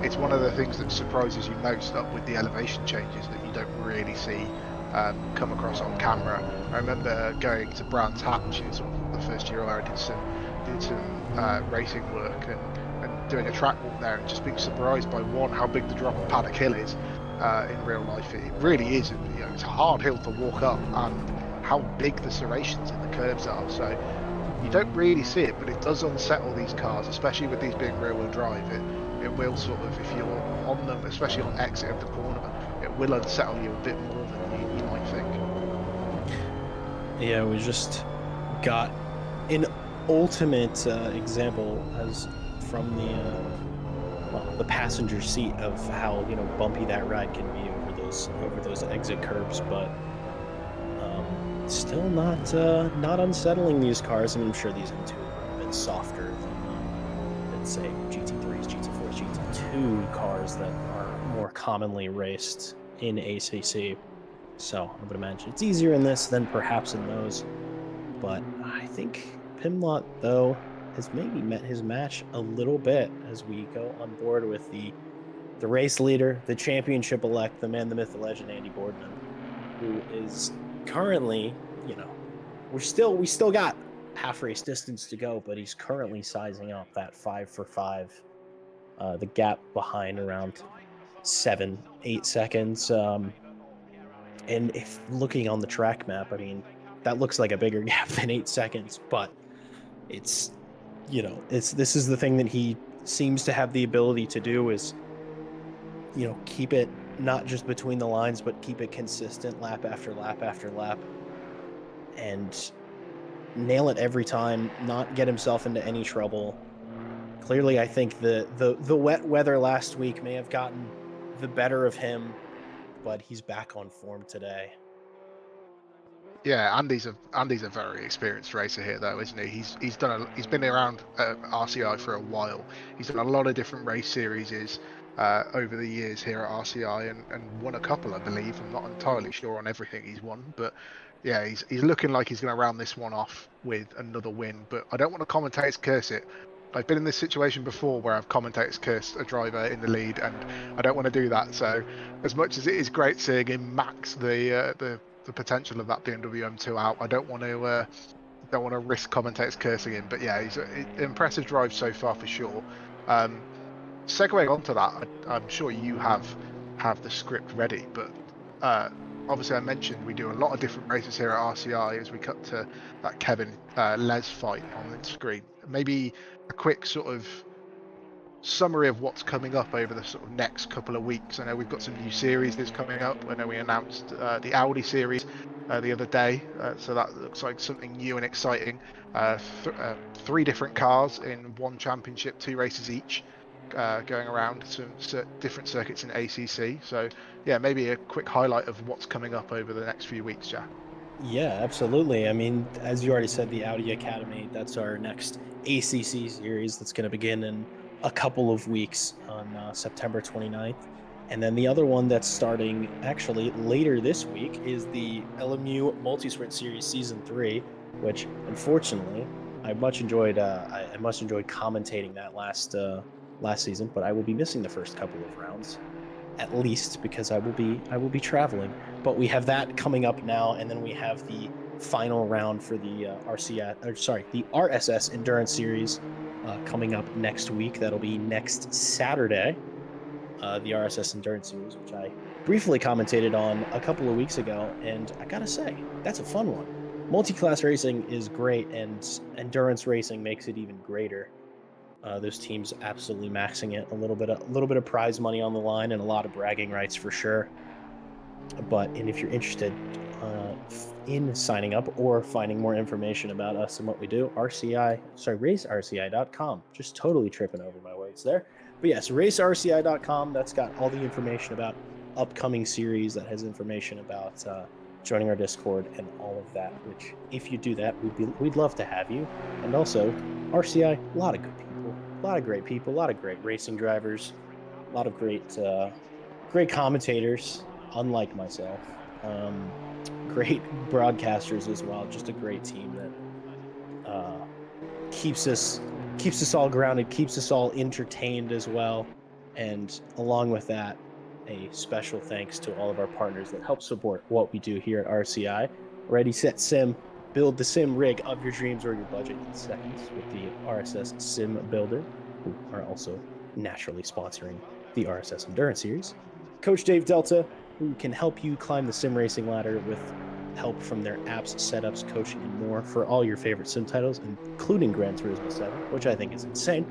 it's one of the things that surprises you most up with the elevation changes that you don't really see come across on camera. I remember going to Brands Hatch, sort of the first year I did some racing work and doing a track walk there and just being surprised by how big the drop of Paddock Hill is in real life. It really is, it's a hard hill to walk up, and how big the serrations in the curves are. So you don't really see it, but it does unsettle these cars, especially with these being rear-wheel drive. It will sort of, if you're on them, especially on exit of the corner, it will unsettle you a bit more than you might think. Yeah, we just got an ultimate example as from the passenger seat of how bumpy that ride can be over those exit curbs, but still not unsettling these cars. And I'm sure these M2 are a bit softer than say GT3s, GT4s, GT2 cars that are more commonly raced in ACC. So I would imagine it's easier in this than perhaps in those. But I think Pimlott, though, has maybe met his match a little bit as we go on board with the race leader, the championship elect, the man, the myth, the legend, Andy Boardman, who is currently, we still got half race distance to go, but he's currently sizing up that 5 for 5, the gap behind around 7-8 seconds. And if looking on the track map, I mean, that looks like a bigger gap than 8 seconds, but it's, this is the thing that he seems to have the ability to do is, keep it not just between the lines, but keep it consistent lap after lap after lap and nail it every time, not get himself into any trouble. Clearly, I think the wet weather last week may have gotten the better of him, but he's back on form today. Yeah, Andy's a very experienced racer here, though, isn't he? He's been around RCI for a while. He's done a lot of different race series over the years here at RCI, and won a couple, I believe. I'm not entirely sure on everything he's won, but yeah, he's looking like he's going to round this one off with another win. But I don't want to commentators curse it. I've been in this situation before where I've commentators cursed a driver in the lead, and I don't want to do that. So, as much as it is great seeing him max the potential of that BMW M2 out, I don't want to risk commentators cursing him. But yeah, he's an impressive drive so far for sure. Segueing onto that, I'm sure you have the script ready, but obviously I mentioned we do a lot of different races here at RCI as we cut to that Kevin Les fight on the screen. Maybe a quick sort of summary of what's coming up over the sort of next couple of weeks. I know we've got some new series that's coming up. I know we announced the Audi series the other day, so that looks like something new and exciting. 3 different cars in one championship, 2 races each, going around some different circuits in ACC. So yeah, maybe a quick highlight of what's coming up over the next few weeks, Jack. Yeah, absolutely. I mean, as you already said, the Audi Academy, that's our next ACC series that's going to begin in a couple of weeks on September 29th. And then the other one that's starting actually later this week is the LMU Multi-Sprint Series Season 3, which unfortunately I much enjoyed. I much enjoyed commentating that last season, but I will be missing the first couple of rounds at least because I will be traveling. But we have that coming up now, and then we have the final round for the the RSS Endurance Series coming up next week. That'll be next Saturday. The RSS Endurance Series, which I briefly commentated on a couple of weeks ago, and I gotta say, that's a fun one. Multi-class racing is great, and endurance racing makes it even greater. Those teams absolutely maxing it. A little bit of prize money on the line and a lot of bragging rights for sure. And if you're interested in signing up or finding more information about us and what we do, racerci.com. Just totally tripping over my words there. But yes, racerci.com. That's got all the information about upcoming series. That has information about joining our Discord and all of that. Which, if you do that, we'd love to have you. And also, RCI, a lot of good people, a lot of great people, a lot of great racing drivers, a lot of great commentators, unlike myself. Great broadcasters as well. Just a great team that keeps us all grounded, keeps us all entertained as well. And along with that, a special thanks to all of our partners that help support what we do here at RCI. Ready, Set, Sim. Build the sim rig of your dreams or your budget in seconds with the RSS Sim Builder, who are also naturally sponsoring the RSS Endurance Series. Coach Dave Delta, who can help you climb the sim racing ladder with help from their apps, setups, coaching, and more for all your favorite sim titles, including Gran Turismo 7, which I think is insane.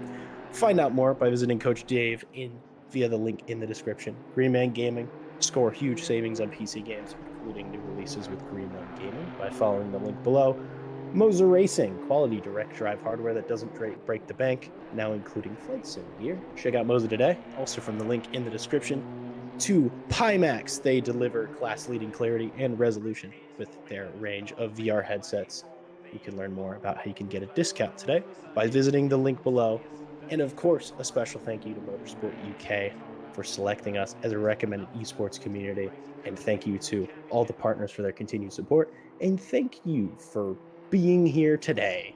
Find out more by visiting Coach Dave via the link in the description. Green Man Gaming, score huge savings on PC games including new releases with Green Run Gaming, by following the link below. Moser Racing, quality direct drive hardware that doesn't break the bank, now including flight sim gear. Check out Moser today, also from the link in the description. To Pimax, they deliver class-leading clarity and resolution with their range of VR headsets. You can learn more about how you can get a discount today by visiting the link below. And of course, a special thank you to Motorsport UK for selecting us as a recommended esports community. And thank you to all the partners for their continued support. And thank you for being here today.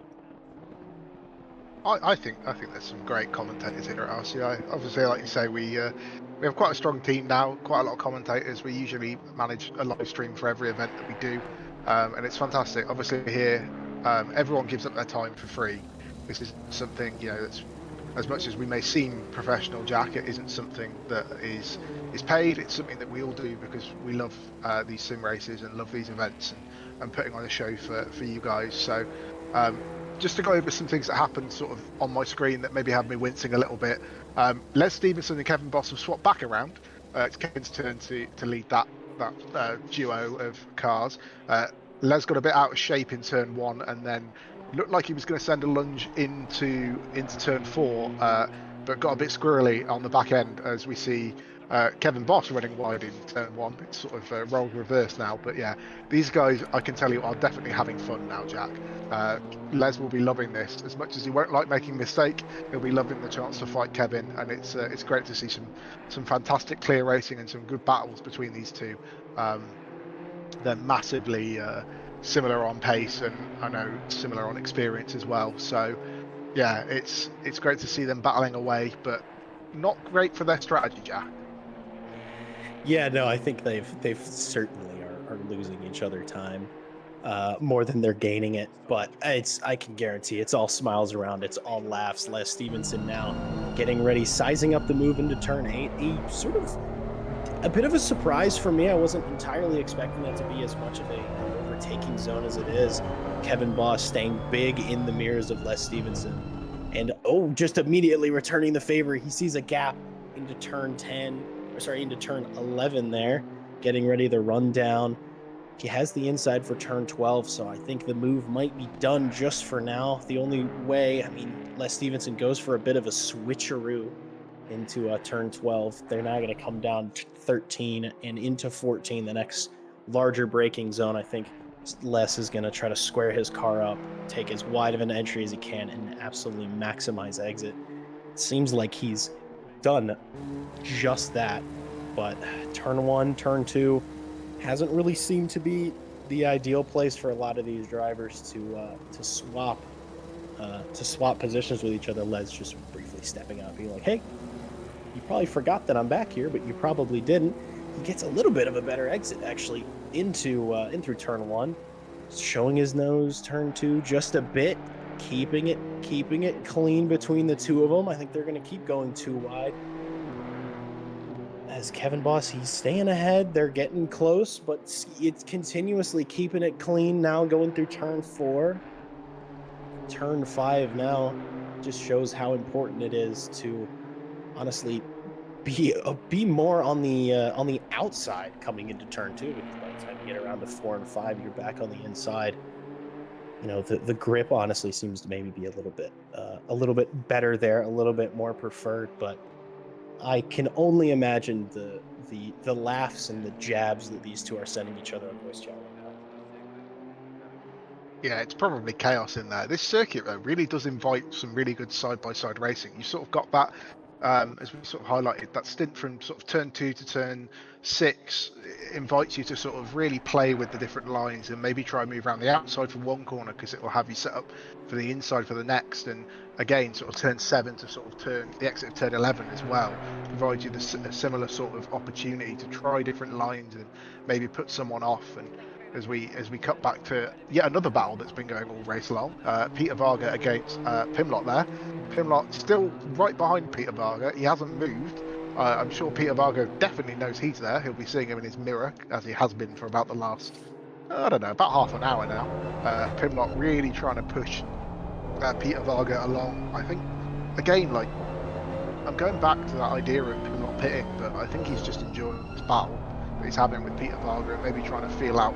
I think there's some great commentators here at RCI. Obviously, like you say, we have quite a strong team now, quite a lot of commentators. We usually manage a live stream for every event that we do, and it's fantastic. Obviously, here everyone gives up their time for free. This is something, that's, as much as we may seem professional, Jack, it isn't something that is paid. It's something that we all do because we love these sim races and love these events and putting on a show for you guys. So just to go over some things that happened sort of on my screen that maybe have me wincing a little bit. Les Stevenson and Kevin Boss have swapped back around. It's Kevin's turn to lead that duo of cars. Les got a bit out of shape in turn 1 and then looked like he was going to send a lunge into turn 4, but got a bit squirrely on the back end as we see Kevin Boss running wide in turn 1. It's sort of roles reversed now, but yeah, these guys, I can tell you, are definitely having fun now, Jack. Les will be loving this. As much as he won't like making a mistake, he'll be loving the chance to fight Kevin, and it's great to see some fantastic clear racing and some good battles between these two. They're massively similar on pace, and I know similar on experience as well. So yeah, it's great to see them battling away, but not great for their strategy, Jack. Yeah, no, I think they've certainly are losing each other time more than they're gaining it. But I can guarantee it's all smiles around. It's all laughs. Les Stevenson now getting ready, sizing up the move into turn 8. A bit of a surprise for me. I wasn't entirely expecting that to be as much of an overtaking zone as it is. Kevin Boss staying big in the mirrors of Les Stevenson. And just immediately returning the favor. He sees a gap into turn 11 there, getting ready to run down. He has the inside for turn 12, so I think the move might be done just for now. The only way, Les Stevenson goes for a bit of a switcheroo into turn 12. They're now going to come down 13 and into 14, the next larger braking zone. I think Les is going to try to square his car up, take as wide of an entry as he can, and absolutely maximize exit. It seems like he's done just that, but turn 1, turn 2 hasn't really seemed to be the ideal place for a lot of these drivers to swap positions with each other. Les just briefly stepping out, being like, "Hey, you probably forgot that I'm back here, but you probably didn't." He gets a little bit of a better exit actually in through turn 1, showing his nose turn 2 just a bit, keeping it clean between the two of them. I think they're going to keep going too wide. As Kevin Boss, he's staying ahead. They're getting close, but it's continuously keeping it clean now, going through turn 4. Turn 5 now just shows how important it is to honestly be more on the outside coming into turn 2, because by the time you get around to 4 and 5, you're back on the inside. The grip honestly seems to maybe be a little bit better there, a little bit more preferred, but I can only imagine the laughs and the jabs that these two are sending each other on voice chat right now. Yeah, it's probably chaos in there. This circuit, though, really does invite some really good side-by-side racing. You sort of got that, as we sort of highlighted, that stint from sort of turn 2 to turn 6 invites you to sort of really play with the different lines and maybe try and move around the outside for one corner, because it will have you set up for the inside for the next. And again, sort of turn 7 to sort of the exit of turn 11 as well provides you a similar sort of opportunity to try different lines and maybe put someone off. And as we cut back to yet another battle that's been going all race long, Peter Varga against Pimlott there. Pimlott still right behind Peter Varga. He hasn't moved. I'm sure Peter Varga definitely knows he's there. He'll be seeing him in his mirror, as he has been for about the last, I don't know, about half an hour now. Pimlott really trying to push Peter Varga along. I think, again, like, I'm going back to that idea of Pimlott pitting, but I think he's just enjoying this battle. he's having with Peter Varga, and maybe trying to feel out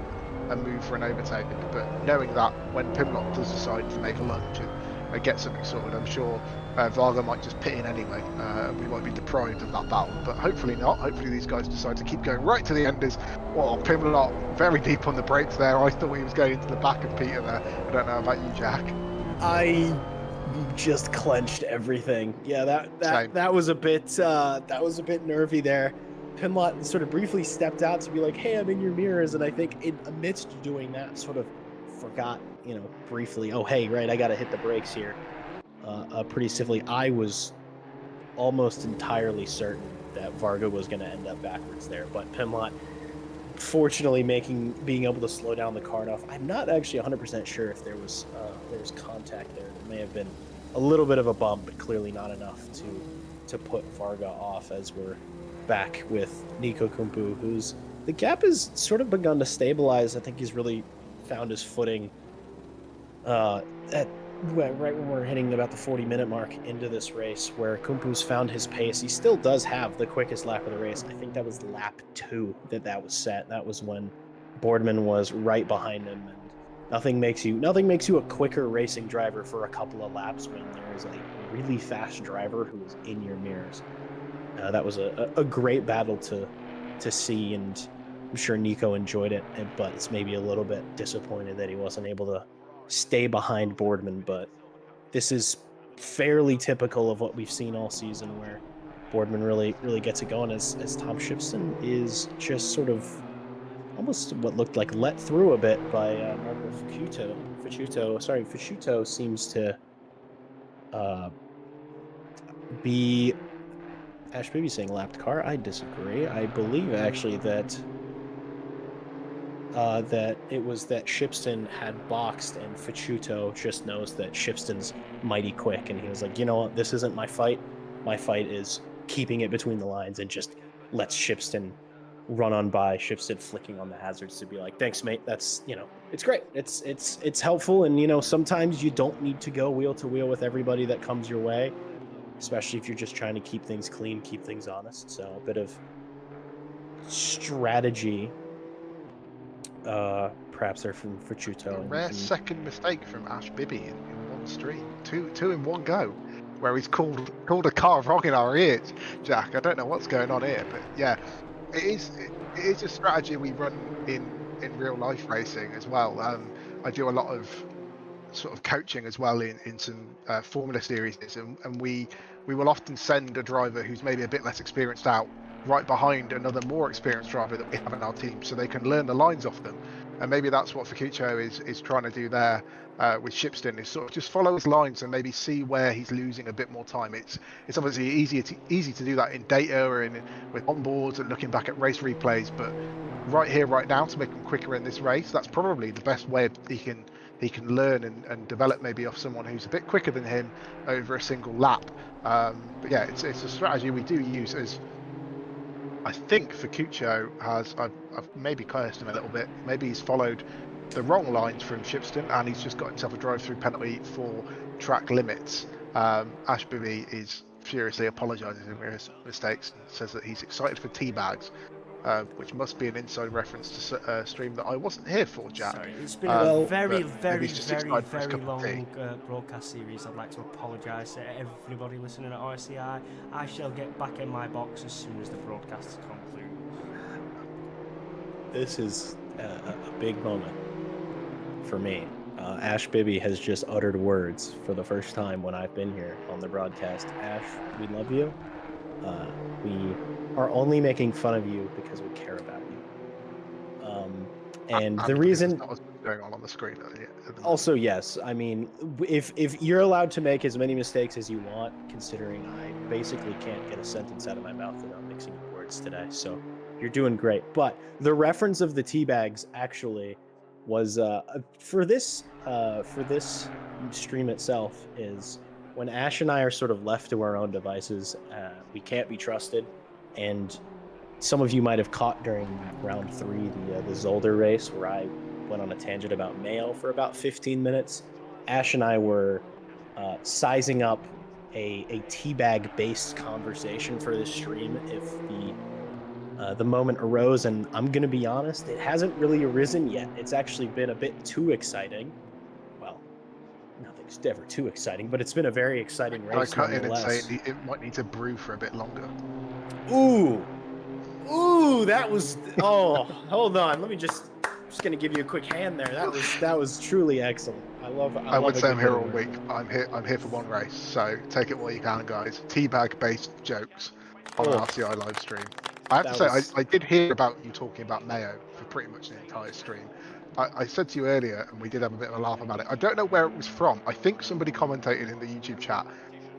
a move for an overtake. But knowing that when Pimlott does decide to make a lunge and get something sorted, I'm sure Varga might just pit in anyway, and we might be deprived of that battle. But hopefully not. Hopefully these guys decide to keep going right to the end. Pimlott very deep on the brakes there. I thought he was going into the back of Peter there. I don't know about you, Jack. I just clenched everything. Yeah, that was a bit nervy there. Pimlott sort of briefly stepped out to be like, "Hey, I'm in your mirrors," and I think amidst doing that, sort of forgot, briefly. Oh, hey, right, I got to hit the brakes here. Pretty stiffly. I was almost entirely certain that Varga was going to end up backwards there, but Pimlott, fortunately, being able to slow down the car enough. I'm not actually 100% sure if there was contact there. There may have been a little bit of a bump, but clearly not enough to put Varga off, as we're back with Nico Kumpu, who's the gap has sort of begun to stabilize. I think he's really found his footing right when we're hitting about the 40-minute mark into this race, where Kumpu's found his pace. He still does have the quickest lap of the race. I think that was lap 2 that was set. That was when Boardman was right behind him, and nothing makes you a quicker racing driver for a couple of laps when there's a really fast driver who is in your mirrors. That was a great battle to see, and I'm sure Nico enjoyed it, but it's maybe a little bit disappointed that he wasn't able to stay behind Boardman. But this is fairly typical of what we've seen all season, where Boardman really gets it going, as Tom Shipson is just sort of almost what looked like let through a bit by Marco Ficciuto seems to be Ash Baby saying lapped car. I disagree. I believe actually that it was that Shipston had boxed, and Ficciuto just knows that Shipston's mighty quick, and he was like, you know what, this isn't my fight. My fight is keeping it between the lines, and just lets Shipston run on by. Shipston flicking on the hazards to be like, thanks, mate. That's, it's great. It's helpful, and sometimes you don't need to go wheel to wheel with everybody that comes your way, especially if you're just trying to keep things clean, keep things honest. So a bit of strategy, perhaps there from Ficciuto. A rare second mistake from Ash Bibby in one stream, two in one go, where he's called a car wrong in our ears. Jack, I don't know what's going on here, but yeah, it is a strategy we run in real life racing as well. I do a lot of sort of coaching as well in some Formula series, and we will often send a driver who's maybe a bit less experienced out right behind another more experienced driver that we have in our team, so they can learn the lines off them. And maybe that's what Ficciuto is trying to do there with Shipston, is sort of just follow his lines and maybe see where he's losing a bit more time. It's obviously easy to do that in data or with onboards and looking back at race replays, but right here, right now, to make him quicker in this race, that's probably the best way he can learn and develop maybe off someone who's a bit quicker than him over a single lap. But yeah, it's a strategy we do use. As I think Ficciuto has, I've maybe cursed him a little bit. Maybe he's followed the wrong lines from Shipston, and he's just got himself a drive-through penalty for track limits. Ash Bibby is furiously apologising for his mistakes and says that he's excited for tea bags, which must be an inside reference to a stream that I wasn't here for, Jack. Sorry, it's been a very long broadcast series. I'd like to apologise to everybody listening at RCI. I shall get back in my box as soon as the broadcast is concluded. This is a big moment for me. Ash Bibby has just uttered words for the first time when I've been here on the broadcast. Ash, we love you. We are only making fun of you because we care about you. And the reason that was going on the screen. Also, yes, I mean, if you're allowed to make as many mistakes as you want, considering I basically can't get a sentence out of my mouth without mixing up words today, so you're doing great. But the reference of the tea bags actually was for this stream itself is when Ash and I are sort of left to our own devices. We can't be trusted, and some of you might have caught during round 3 the Zolder race where I went on a tangent about Mayo for about 15 minutes. Ash and I were sizing up a teabag based conversation for this stream if the the moment arose, and I'm going to be honest, it hasn't really arisen yet. It's actually been a bit too exciting. Well, nothing's ever too exciting, but it's been a very exciting race. I cut in and say nonetheless. it might need to brew for a bit longer. Ooh, that was. Oh, hold on. Let me just going to give you a quick hand there. That was truly excellent. I would say I'm here all work. week. I'm here for one race, so take it while you can, guys. Teabag based jokes on RCI live stream. I have to say, I did hear about you talking about Mayo for pretty much the entire stream. I said to you earlier, and we did have a bit of a laugh about it. I don't know where it was from. I think somebody commentated in the YouTube chat,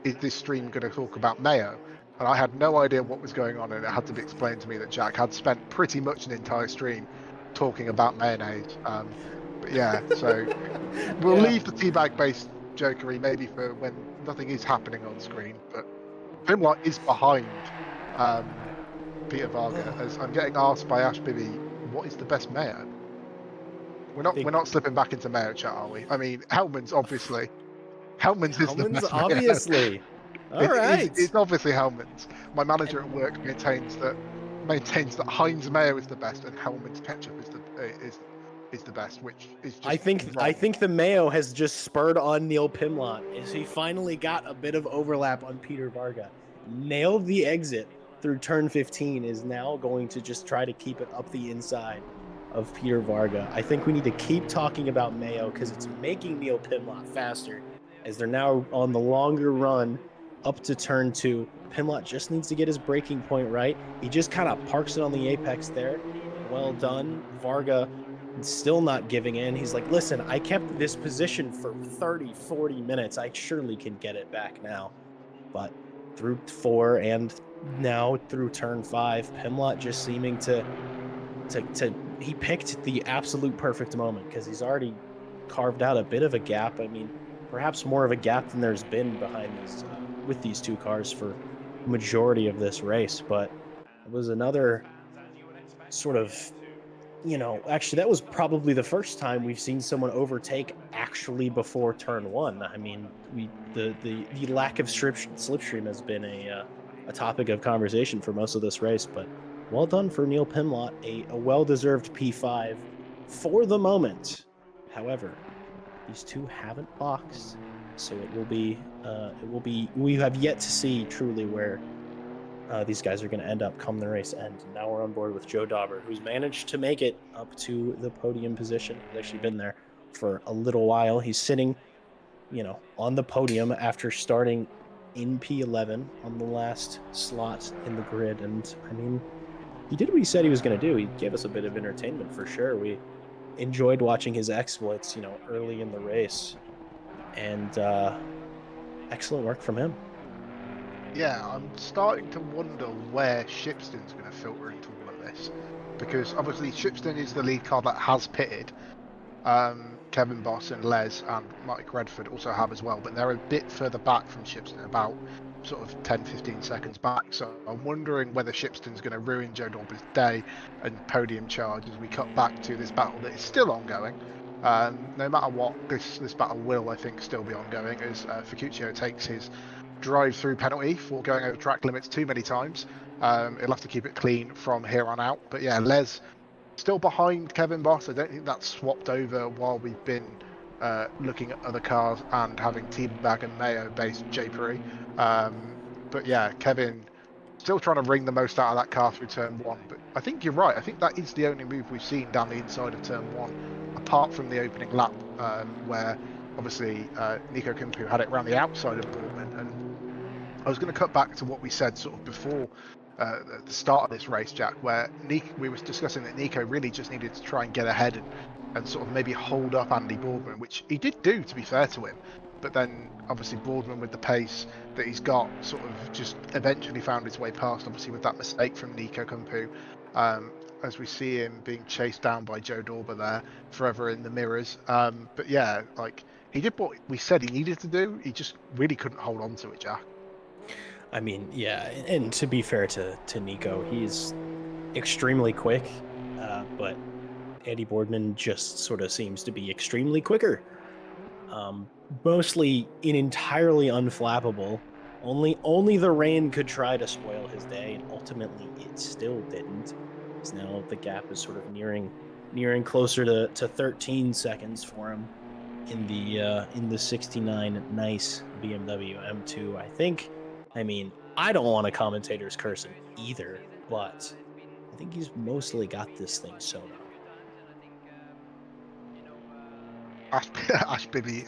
is this stream going to talk about Mayo? And I had no idea what was going on, and it had to be explained to me that Jack had spent pretty much an entire stream talking about mayonnaise. But yeah, so we'll leave the teabag-based jokery maybe for when nothing is happening on screen. But Pimlott is behind Peter Varga, as I'm getting asked by Ash Bibby, what is the best mayo? We're not slipping back into mayo chat, are we? I mean, Hellman's obviously. Hellman's is the best obviously. All right. It's obviously Hellman's. My manager at work maintains that Heinz mayo is the best and Hellman's ketchup is the best, which is just I think the mayo has just spurred on Neil Pimlott as he finally got a bit of overlap on Peter Varga. Nailed the exit through turn 15, is now going to just try to keep it up the inside of Peter Varga. I think we need to keep talking about Mayo because it's making Neil Pimlott faster as they're now on the longer run up to turn 2. Pimlott just needs to get his braking point right. He just kind of parks it on the apex there. Well done. Varga still not giving in. He's like, listen, I kept this position for 30, 40 minutes. I surely can get it back now. But through 4 and now through turn 5, Pimlott just seeming to he picked the absolute perfect moment because he's already carved out a bit of a gap. I mean, perhaps more of a gap than there's been behind these with these two cars for the majority of this race. But it was another sort of, actually that was probably the first time we've seen someone overtake actually before turn 1. I mean, the lack of slipstream has been a topic of conversation for most of this race, but well done for Neil Pimlott, a well-deserved P5 for the moment. However, these two haven't boxed, so it will be we have yet to see truly where these guys are going to end up come the race end. And now we're on board with Joe Dauber, who's managed to make it up to the podium position. He's actually been there for a little while. He's sitting, on the podium after starting in P11 on the last slot in the grid. And I mean, he did what he said he was going to do. He gave us a bit of entertainment for sure. We enjoyed watching his exploits, early in the race. And excellent work from him. Yeah, I'm starting to wonder where Shipston's going to filter into all of this. Because obviously Shipston is the lead car that has pitted. Kevin Boss and Les and Mike Redford also have as well, but they're a bit further back from Shipston, about sort of 10-15 seconds back. So I'm wondering whether Shipston's going to ruin Joe Dauber's day and podium charge as we cut back to this battle that is still ongoing. No matter what, this battle will, I think, still be ongoing as Ficcuccio takes his drive-through penalty for going over track limits too many times. He'll have to keep it clean from here on out. But yeah, Les still behind Kevin Boss. I don't think that's swapped over while we've been looking at other cars and having Teabag and Mayo-based japery. But yeah, Kevin still trying to wring the most out of that car through turn 1. But I think you're right. I think that is the only move we've seen down the inside of turn 1, apart from the opening lap, where obviously Nico Kimpu had it around the outside of Boardman. And I was going to cut back to what we said sort of before at the start of this race, Jack, where we were discussing that Nico really just needed to try and get ahead and sort of maybe hold up Andy Boardman, which he did do, to be fair to him. But then obviously Boardman, with the pace that he's got, sort of just eventually found his way past, obviously with that mistake from Nico Kumpu, as we see him being chased down by Joe Dauber there, forever in the mirrors. But yeah, like, he did what we said he needed to do. He just really couldn't hold on to it, Jack. I mean, yeah, and to be fair to Nico, he's extremely quick, but Andy Boardman just sort of seems to be extremely quicker. Mostly entirely unflappable, Only the rain could try to spoil his day, and ultimately it still didn't. Because now the gap is sort of nearing closer to 13 seconds for him in the 69 nice BMW M2. I think. I mean, I don't want a commentator's cursing either, but I think he's mostly got this thing sewn up. Ash Bibby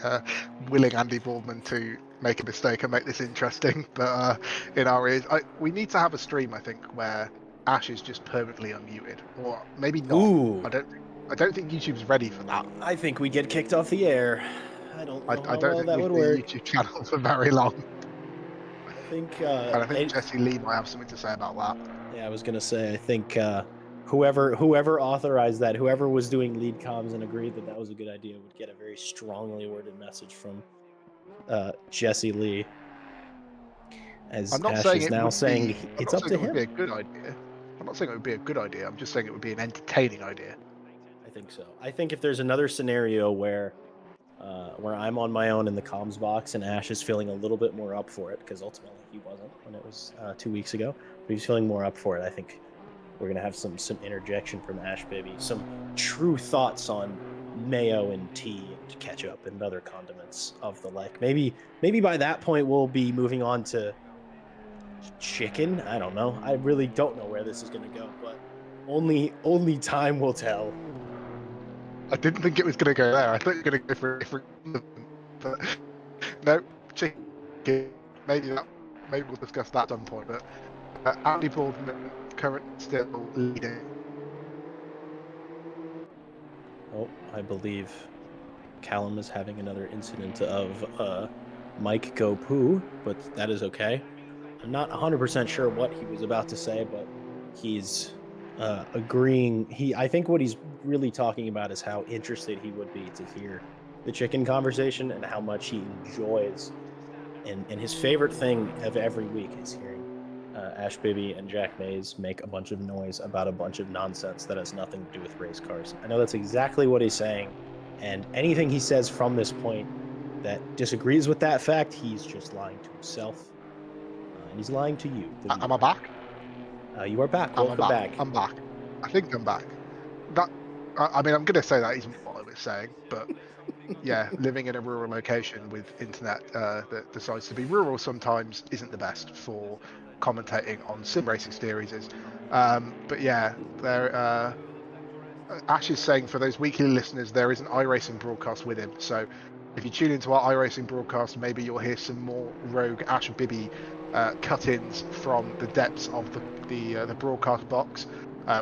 willing Andy Boardman to make a mistake and make this interesting, but in our ears, we need to have a stream, I think, where Ash is just permanently unmuted, or maybe not. Ooh. I don't think YouTube's ready for that. I think we get kicked off the air. I don't know I don't think that would work. YouTube channel for very long. I think and I think Jesse Lee might have something to say about that. Yeah, I was gonna say, I think whoever authorized that, whoever was doing lead comms and agreed that was a good idea, would get a very strongly worded message from Jesse Lee. As I'm not Ash saying is now saying it's up to him. It would be a good idea. I'm not saying it would be a good idea. I'm just saying it would be an entertaining idea. I think so. I think if there's another scenario where I'm on my own in the comms box and Ash is feeling a little bit more up for it, because ultimately he wasn't when it was 2 weeks ago, but he's feeling more up for it. I think we're gonna have some interjection from Ash Bibby, some true thoughts on mayo and tea and ketchup and other condiments of the like. Maybe by that point we'll be moving on to chicken. I don't know. I really don't know where this is gonna go, but only time will tell. I didn't think it was going to go there. I thought you were going to go for a different, but no, chicken. Maybe we'll discuss that at some point. But Andy Boardman currently still leading. Oh, I believe Callum is having another incident of Mike go poo, but that is okay. I'm not 100% sure what he was about to say, but he's agreeing. I think what he's really talking about is how interested he would be to hear the chicken conversation and how much he enjoys. And his favorite thing of every week is hearing Ash Bibby and Jack Mays make a bunch of noise about a bunch of nonsense that has nothing to do with race cars. I know that's exactly what he's saying, and anything he says from this point that disagrees with that fact, he's just lying to himself, and he's lying to you. Am I back? You are back. Welcome back. I'm back. I think I'm back. I mean, I'm going to say that isn't what I was saying, but yeah, living in a rural location with internet that decides to be rural sometimes isn't the best for commentating on sim racing series. But yeah, Ash is saying for those weekly listeners, there is an iRacing broadcast with him. So if you tune into our iRacing broadcast, maybe you'll hear some more rogue Ash Bibby cut-ins from the depths of the broadcast box.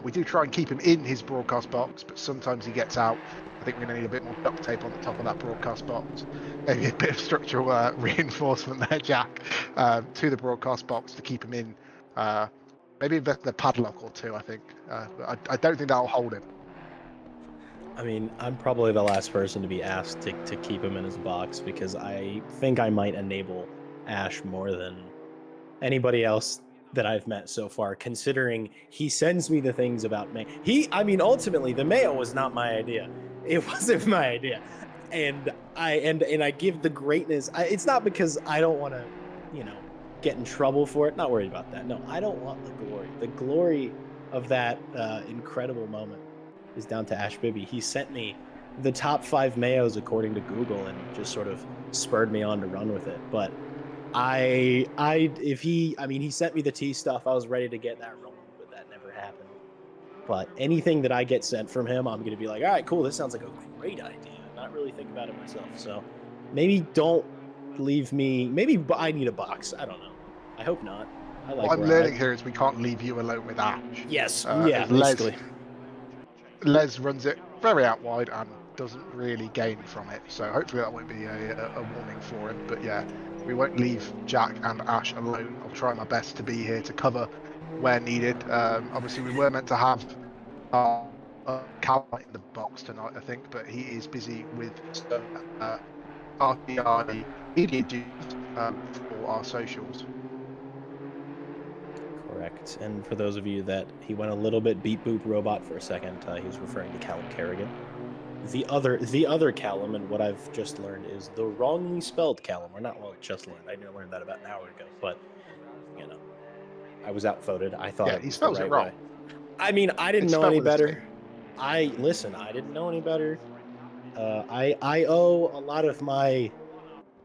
We do try and keep him in his broadcast box, but sometimes he gets out. I think we're going to need a bit more duct tape on the top of that broadcast box. Maybe a bit of structural reinforcement there, Jack, to the broadcast box to keep him in. Maybe invest in a padlock or two, I think. I don't think that'll hold him. I mean, I'm probably the last person to be asked to keep him in his box, because I think I might enable Ash more than anybody else that I've met so far, considering he sends me the things about mayo. Ultimately, the mayo was not my idea. It wasn't my idea. And I give the greatness. It's not because I don't want to, get in trouble for it. Not worried about that. No, I don't want the glory. The glory of that incredible moment is down to Ash Bibby. He sent me the top 5 mayos according to Google and just sort of spurred me on to run with it. But he sent me the tea stuff. I was ready to get that rolling, but that never happened. But anything that I get sent from him, I'm going to be like, all right, cool. This sounds like a great idea. Not really think about it myself. So maybe don't leave me. Maybe I need a box. I don't know. I hope not. What I'm learning here is we can't leave you alone with Ash. Yes. Basically. Les runs it very out wide and doesn't really gain from it. So hopefully that won't be a warning for him. But yeah, we won't leave Jack and Ash alone. I'll try my best to be here to cover where needed. Obviously, we were meant to have Cal in the box tonight, I think, but he is busy with some RCI media duties for our socials. Correct. And for those of you that he went a little bit beep boop robot for a second, he was referring to Callum Kerrigan. the other Callum, and what I've just learned is the wrongly spelled Callum. Or not, well, just learned. I didn't learn that about an hour ago, but I was outvoted. I thought it he was the spells it right wrong. way. I mean, I didn't It's know spelled any with a C. better. I didn't know any better. I owe a lot of my.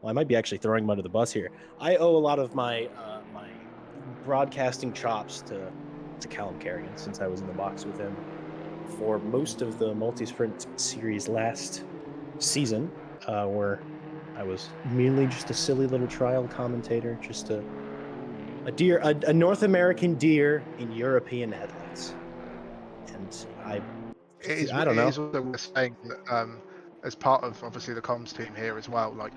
Well, I might be actually throwing him under the bus here. I owe a lot of my my broadcasting chops to Callum Kerrigan, since I was in the box with him for most of the multi-sprint series last season, where I was merely just a silly little trial commentator, just a North American deer in European headlights. And I don't know. It is also worth saying that as part of obviously the comms team here as well, like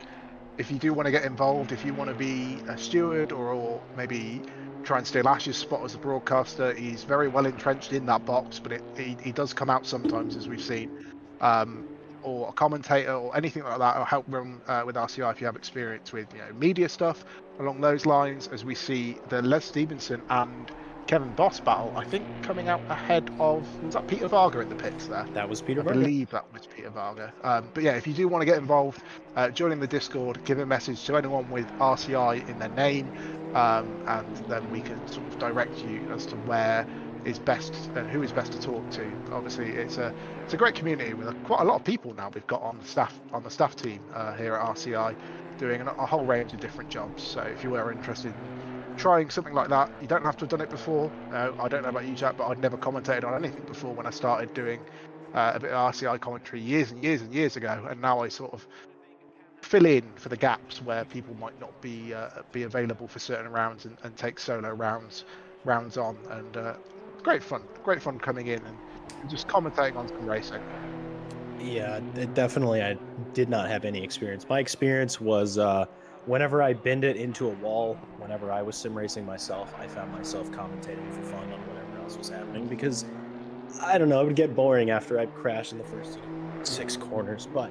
if you do want to get involved, if you want to be a steward or maybe try and steal Ash's spot as a broadcaster, he's very well entrenched in that box, but he does come out sometimes, as we've seen, or a commentator or anything like that, or help run with RCI if you have experience with media stuff along those lines, as we see the Les Stevenson and Kevin Boss battle, I think, coming out ahead of, was that Peter Varga in the pits there? That was Peter I Varga. believe that was Peter Varga. But yeah, if you do want to get involved, join in the Discord, give a message to anyone with RCI in their name, and then we can sort of direct you as to where is best and who is best to talk to. Obviously, it's a great community with quite a lot of people now we've got on the staff team here at RCI, doing a whole range of different jobs. So if you were interested in trying something like that, you don't have to have done it before. I don't know about you, Jack, but I'd never commentated on anything before when I started doing a bit of RCI commentary years and years and years ago, and now I sort of fill in for the gaps where people might not be available for certain rounds and take solo rounds on, and great fun coming in and just commentating on some racing. Yeah, definitely. I did not have any experience. My experience was whenever I bend it into a wall, whenever I was sim racing myself, I found myself commentating for fun on whatever else was happening, because I don't know, it would get boring after I'd crash in the first 6 corners. But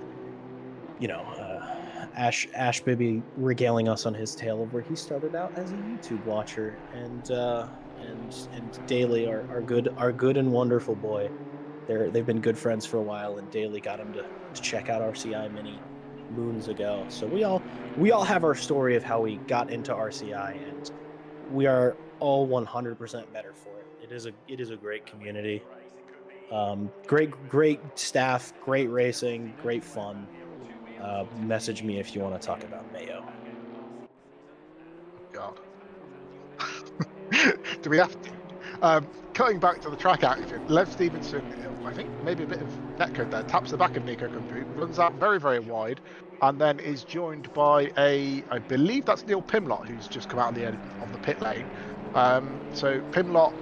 Ash Bibby regaling us on his tale of where he started out as a YouTube watcher, and Daly, our good and wonderful boy. They've been good friends for a while, and Daly got him to check out RCI many moons ago. So we all have our story of how we got into RCI, and we are all 100% better for it. It is a great community, great staff, great racing, great fun. Message me if you want to talk about Mayo. God. Do we have to? Cutting back to the track action, Lev Stevenson, I think maybe a bit of netcode there, taps the back of Nico Kumpu, runs out very, very wide, and then is joined by I believe that's Neil Pimlott, who's just come out of the end of the pit lane. So Pimlott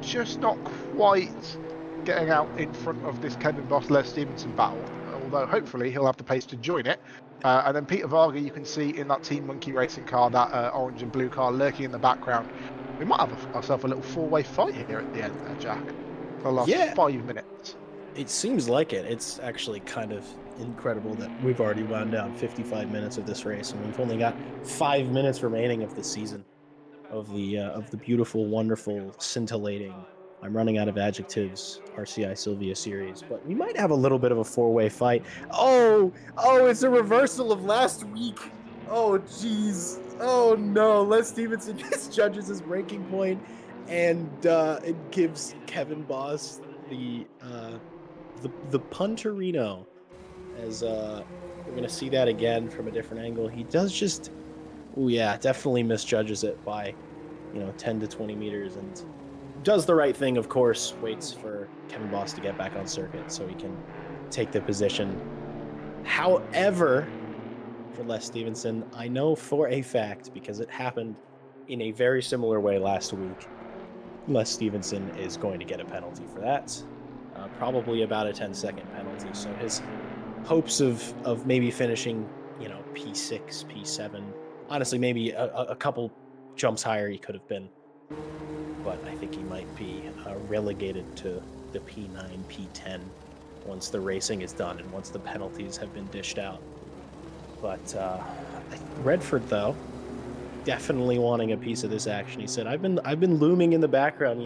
just not quite getting out in front of this Kevin Boss Les Stevenson battle, although hopefully he'll have the pace to join it. And then Peter Varga, you can see in that Team Monkey racing car, that orange and blue car lurking in the background. We might have ourselves a little 4-way fight here at the end there, Jack, for the last 5 minutes. It seems like it. It's actually kind of incredible that we've already wound down 55 minutes of this race, and we've only got 5 minutes remaining of the season, of the beautiful, wonderful, scintillating, I'm running out of adjectives, RCI Sylvia series. But we might have a little bit of a 4-way fight. Oh, it's a reversal of last week. Oh, jeez. Oh, no. Les Stevenson misjudges his breaking point, and it gives Kevin Boss the punterino. As we're going to see that again from a different angle. He does just, definitely misjudges it by, 10 to 20 meters, and does the right thing, of course, waits for Kevin Boss to get back on circuit so he can take the position. However, for Les Stevenson, I know for a fact, because it happened in a very similar way last week, Les Stevenson is going to get a penalty for that. Probably about a 10-second penalty. So his hopes of maybe finishing, P6, P7, honestly, maybe a couple jumps higher he could have been. But I think he might be relegated to the P9, P10 once the racing is done and once the penalties have been dished out. But Redford, though, definitely wanting a piece of this action. He said, I've been looming in the background,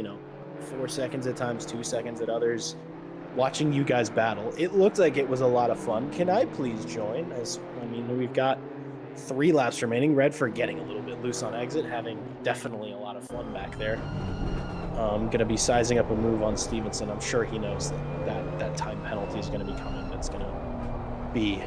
4 seconds at times, 2 seconds at others. watching you guys battle. It looked like it was a lot of fun. Can I please join? We've got 3 laps remaining. Redford getting a little bit loose on exit, having definitely a lot of fun back there. Going to be sizing up a move on Stevenson. I'm sure he knows that time penalty is going to be coming. That's going to be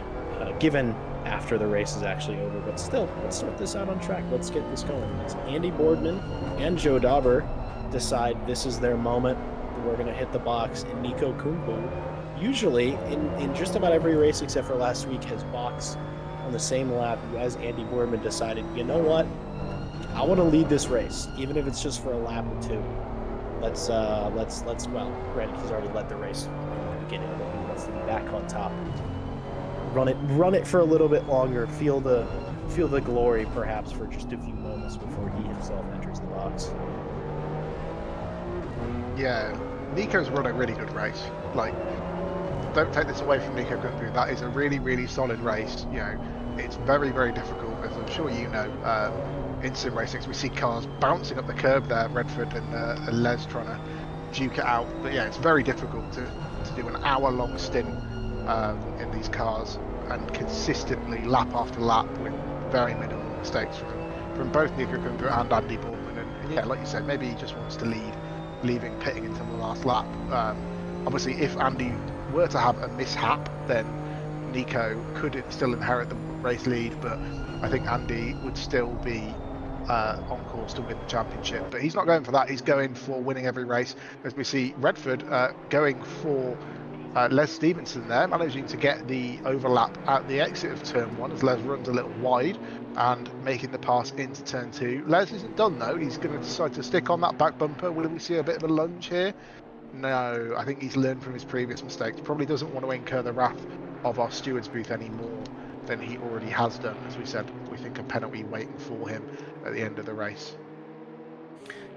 given after the race is actually over. But still, let's start this out on track. Let's get this going. As Andy Boardman and Joe Dauber decide this is their moment. We're going to hit the box, and Nico Kumpu, usually in just about every race except for last week, has boxed on the same lap as Andy Boardman decided, you know what, I want to lead this race, even if it's just for a lap or 2. Let's well, granted, he's already led the race in the beginning, but he wants to be back on top. Run it for a little bit longer, feel the glory perhaps for just a few moments before he himself enters the box. Yeah, Nico's run a really good race. Like, don't take this away from Nico Kumpu. That is a really, really solid race. You know, it's very, very difficult, as I'm sure you know. In sim racing, we see cars bouncing up the curb there. Redford and Les trying to duke it out. But yeah, it's very difficult to do an hour-long stint in these cars and consistently lap after lap with very minimal mistakes from both Nico Kumpu and Andy Boardman. And yeah, like you said, maybe he just wants to lead, leaving pitting until the last lap. Obviously, if Andy were to have a mishap, then Nico could still inherit the race lead, but I think Andy would still be on course to win the championship. But he's not going for that. He's going for winning every race, as we see Redford going for Les Stevenson there, managing to get the overlap at the exit of turn 1 as Les runs a little wide and making the pass into turn 2. Les isn't done though. He's going to decide to stick on that back bumper. Will we see a bit of a lunge here? No, I think he's learned from his previous mistakes. Probably doesn't want to incur the wrath of our steward's booth any more than he already has done. As we said, we think a penalty waiting for him at the end of the race.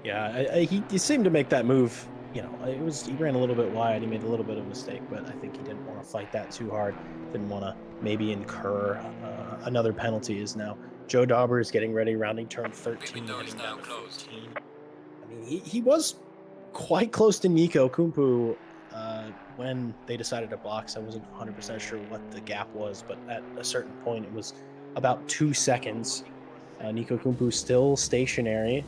Yeah, he seemed to make that move. You know, he ran a little bit wide. He made a little bit of a mistake, but I think he didn't want to fight that too hard. Didn't want to maybe incur another penalty. Is now Joe Dauber is getting ready, rounding turn 13. Heading down to 14. I mean, he was quite close to Nico Kumpu when they decided to box. I wasn't 100% sure what the gap was, but at a certain point, it was about 2 seconds. Nico Kumpu still stationary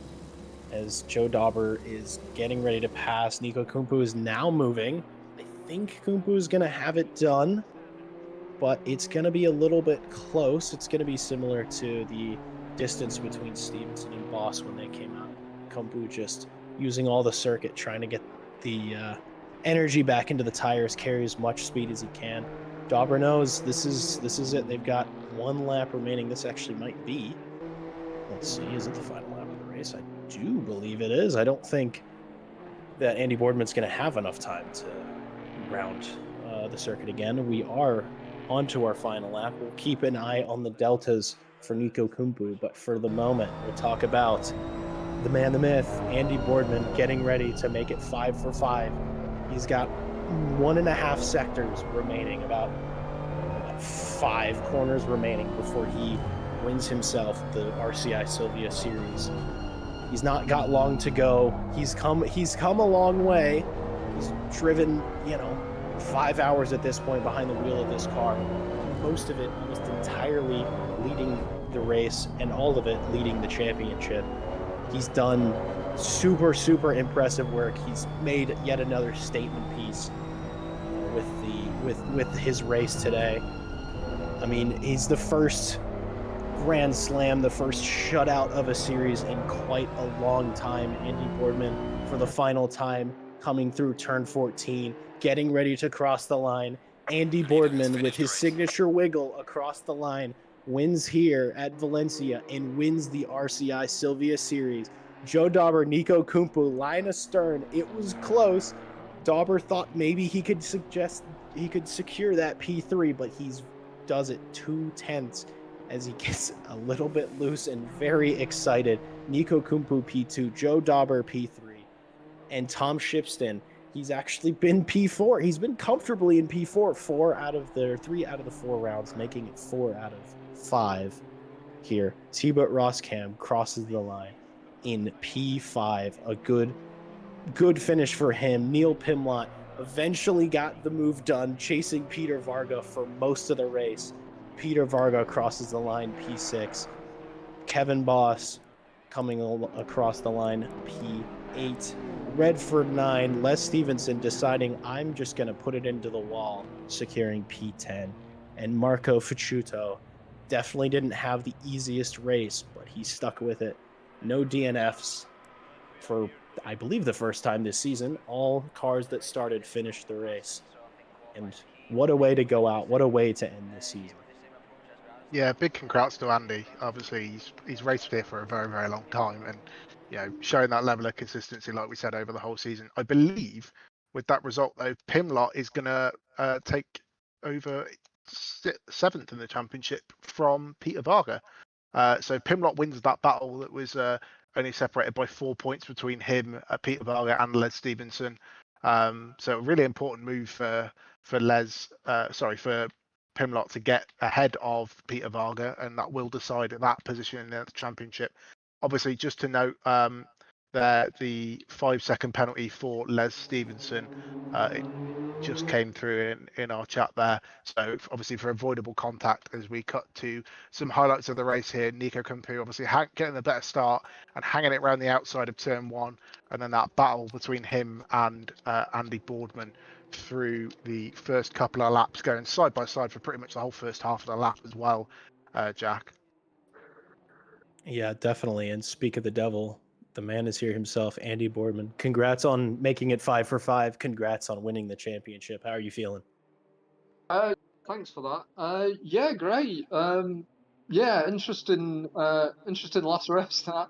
as Joe Dauber is getting ready to pass. Nico Kumpu is now moving. I think Kumpu is going to have it done, but it's going to be a little bit close. It's going to be similar to the distance between Stevenson and Boss when they came out. Kumpu just using all the circuit, trying to get the energy back into the tires, carry as much speed as he can. Dauber knows this is it. They've got 1 lap remaining. This actually might be, let's see, is it the final lap of the race? I do believe it is. I don't think that Andy Boardman's going to have enough time to round the circuit again. We are onto our final lap. We'll keep an eye on the deltas for Nico Kumpu, but for the moment, we'll talk about the man, the myth, Andy Boardman, getting ready to make it 5 for 5. He's got 1.5 sectors remaining, about 5 corners remaining before he wins himself the RCI Sylvia series. He's not got long to go. He's come a long way. He's driven, 5 hours at this point behind the wheel of this car. Most of it almost entirely leading the race, and all of it leading the championship. He's done super, super impressive work. He's made yet another statement piece with his race today. I mean, he's the first Grand Slam, the first shutout of a series in quite a long time. Andy Boardman, for the final time, coming through turn 14, getting ready to cross the line. Andy Boardman, with his signature wiggle across the line, wins here at Valencia and wins the RCI Sylvia series. Joe Dauber, Nico Kumpu, line astern. It was close. Dauber thought maybe he could secure that P3, but he does it 2/10 as he gets a little bit loose and very excited. Nico Kumpu P2, Joe Dauber P3, and Tom Shipston, he's actually been P4. He's been comfortably in P4 3 out of the 4 rounds, making it 4 out of 5 here. T-Bot Roskam crosses the line in P5. A good finish for him. Neil Pimlott eventually got the move done, chasing Peter Varga for most of the race. Peter Varga crosses the line, P6. Kevin Boss coming across the line, P8. Redford 9, Les Stevenson deciding I'm just going to put it into the wall, securing P10. And Marco Ficciuto definitely didn't have the easiest race, but he stuck with it. No DNFs for, I believe, the first time this season. All cars that started finished the race. And what a way to go out. What a way to end this season. Yeah, big congrats to Andy. Obviously, he's raced here for a very, very long time, and showing that level of consistency, like we said, over the whole season. I believe with that result, though, Pimlott is going to take over 7th in the championship from Peter Varga. So Pimlott wins that battle that was only separated by 4 points between him, Peter Varga, and Les Stevenson. So a really important move for Pimlott to get ahead of Peter Varga, and that will decide that position in the championship. Obviously, just to note that the 5-second penalty for Les Stevenson, it just came through in our chat there. So obviously for avoidable contact, as we cut to some highlights of the race here, Nico Kumpu obviously getting a better start and hanging it around the outside of turn 1, and then that battle between him and Andy Boardman through the first couple of laps, going side by side for pretty much the whole first half of the lap as well, Jack. Yeah, definitely. And speak of the devil, the man is here himself, Andy Boardman. Congrats on making it 5 for 5. Congrats on winning the championship. How are you feeling? Thanks for that. Yeah, great. Yeah, interesting last race that.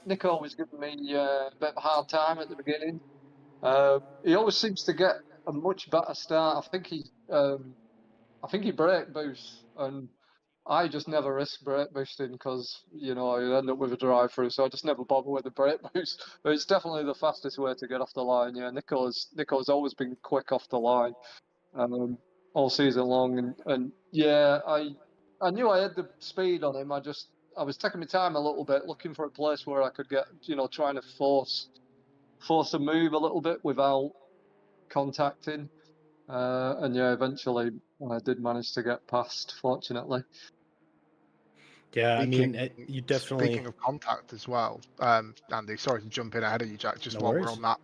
Nico was giving me a bit of a hard time at the beginning. He always seems to get a much better start. I think he brake boosts, and I just never risk brake boosting because I end up with a drive through, so I just never bother with the brake boost. But it's definitely the fastest way to get off the line. Yeah, Nico's always been quick off the line, all season long, and yeah, I knew I had the speed on him. I was taking my time a little bit, looking for a place where I could get, trying to force a move a little bit without contacting. And yeah, eventually I did manage to get past, fortunately. Yeah, you definitely. Speaking of contact as well, Andy. Sorry to jump in ahead of you, Jack. Just No while worries. we're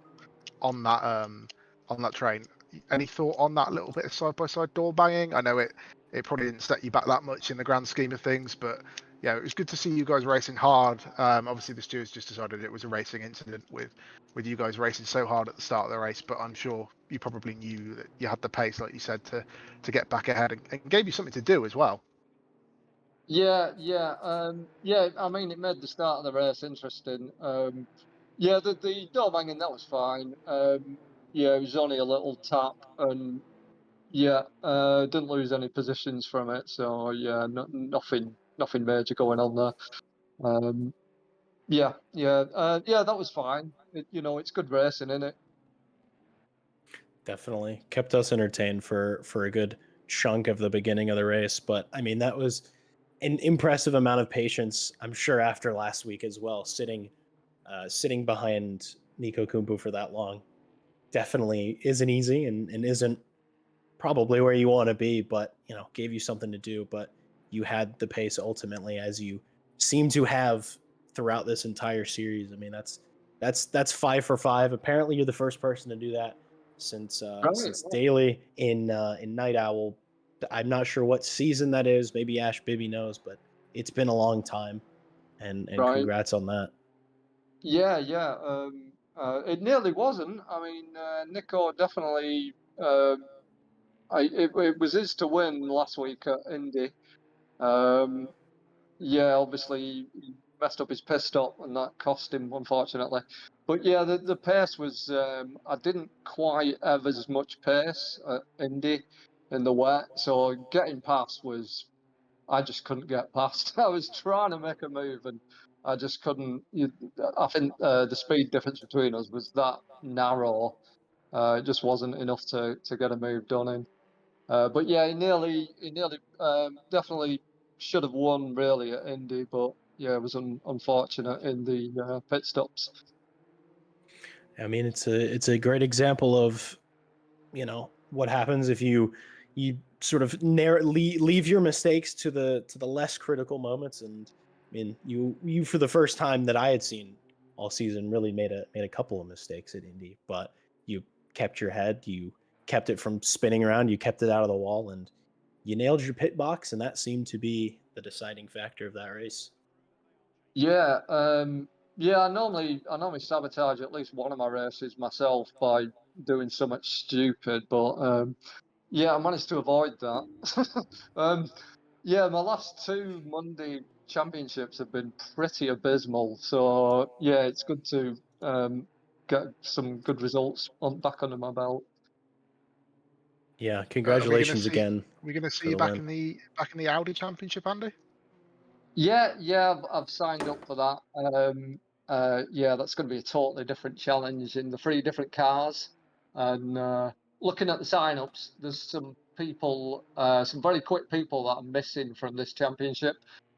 on that train. Any thought on that little bit of side by side door banging? I know it probably didn't set you back that much in the grand scheme of things, but yeah, it was good to see you guys racing hard. Obviously the stewards just decided it was a racing incident with you guys racing so hard at the start of the race, but I'm sure you probably knew that you had the pace, like you said, to get back ahead and gave you something to do as well. Yeah. I mean, it made the start of the race interesting. Yeah, the door banging, that was fine. Yeah, it was only a little tap, and yeah, didn't lose any positions from it. So yeah, nothing major going on there. Yeah, that was fine. It's good racing, isn't it? Definitely kept us entertained for a good chunk of the beginning of the race. But I mean, that was an impressive amount of patience, I'm sure, after last week as well, sitting behind Nico Kumpu for that long. Definitely isn't easy and isn't probably where you want to be, but gave you something to do. But you had the pace ultimately, as you seem to have throughout this entire series. I mean, that's 5 for 5. Apparently, you're the first person to do that since Daly in Night Owl. I'm not sure what season that is. Maybe Ash Bibby knows, but it's been a long time, and Right. congrats on that. Yeah. It nearly wasn't. I mean, Nico definitely. It was his to win last week at Indy. Yeah, obviously he messed up his pit stop, and that cost him, unfortunately. But yeah, the pace was. I didn't quite have as much pace at Indy in the wet, so getting past was. I just couldn't get past. I was trying to make a move, and I just couldn't. I think the speed difference between us was that narrow. It just wasn't enough to get a move done in. But yeah, he nearly definitely should have won really at Indy, but yeah, it was unfortunate in the pit stops. I mean, it's a great example of, what happens if you sort of leave your mistakes to the less critical moments. And I mean, you for the first time that I had seen all season really made a couple of mistakes at Indy, but you kept your head, you kept it from spinning around, you kept it out of the wall, and you nailed your pit box, and that seemed to be the deciding factor of that race. Yeah, yeah. I normally sabotage at least one of my races myself by doing something stupid, but yeah, I managed to avoid that. Yeah, my last two Monday championships have been pretty abysmal, so yeah, it's good to get some good results back under my belt. Yeah, Are we going to congratulations see? again Are we going to see for you the back win. in the Audi Championship, Andy? Yeah, I've signed up for that. Yeah, that's going to be a totally different challenge in the three different cars. And looking at the sign-ups, there's some people, some very quick people that are missing from this championship.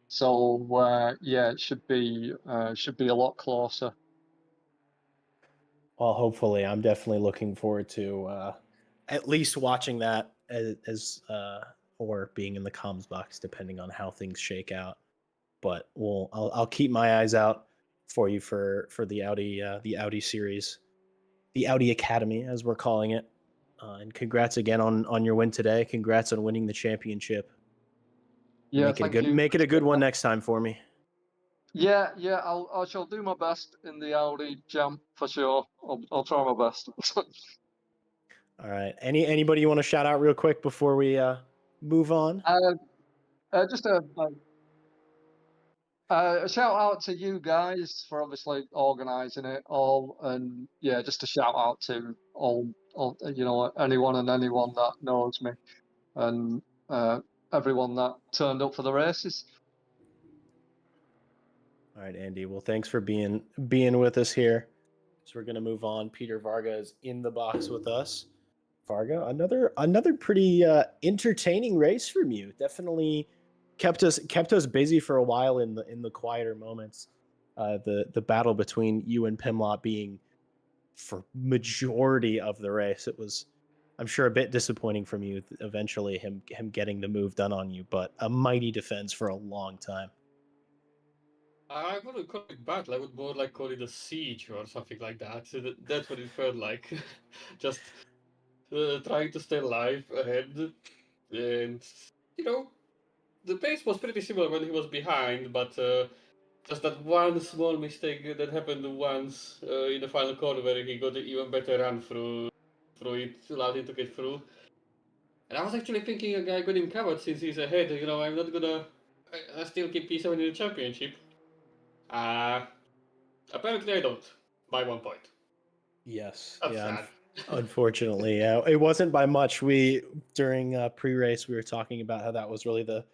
So yeah, it should be a lot closer. Well, hopefully, I'm definitely looking forward to at least watching that as or being in the comms box, depending on how things shake out. But I'll keep my eyes out for you for the Audi series, the Audi Academy as we're calling it. And congrats again on your win today. Congrats on winning the championship. Yeah, thank you. Make it a good one next time for me. Yeah, I shall do my best in the Audi jump for sure. I'll try my best. All right. Anybody you want to shout out real quick before we move on? Just a shout out to you guys for obviously organising it all, and yeah, just a shout out to all anyone and anyone that knows me, and everyone that turned up for the races. All right, Andy. Well, thanks for being with us here. So we're gonna move on. Peter Varga is in the box with us. Varga, another pretty entertaining race from you. Definitely kept us busy for a while in the quieter moments. The battle between you and Pimlott being for majority of the race. It was, I'm sure, a bit disappointing from you. Eventually, him getting the move done on you, but a mighty defense for a long time. I wouldn't call it battle. I would more like call it a siege or something like that. So that's what it felt like. Just trying to stay alive ahead, and you know, the pace was pretty similar when he was behind, but just that one small mistake that happened once in the final corner where he got an even better run through it, allowed him to get through. And I was actually thinking a guy got him covered since he's ahead. You know, I'm not gonna. I still keep P7 in the championship. Apparently I don't. By 1 point. Yes, That's yeah. sad. Unfortunately, yeah, it wasn't by much. We during pre-race we were talking about how that was really the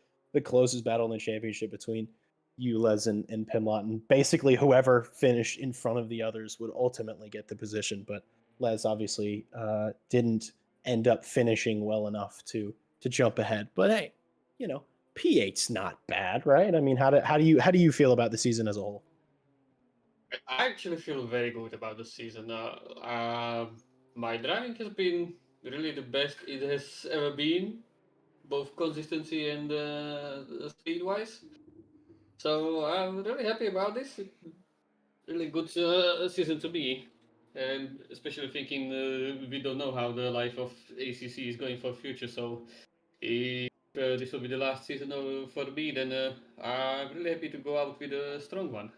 closest battle in the championship between you, Les, and Pimlott, and basically whoever finished in front of the others would ultimately get the position. But Les obviously didn't end up finishing well enough to jump ahead. But hey, P8's not bad, right? I mean, how do you feel about the season as a whole? I actually feel very good about the season. My driving has been really the best it has ever been, both consistency and speed-wise. So I'm really happy about this. Really good season to me, and especially thinking we don't know how the life of ACC is going for future. So if this will be the last season for me, then I'm really happy to go out with a strong one.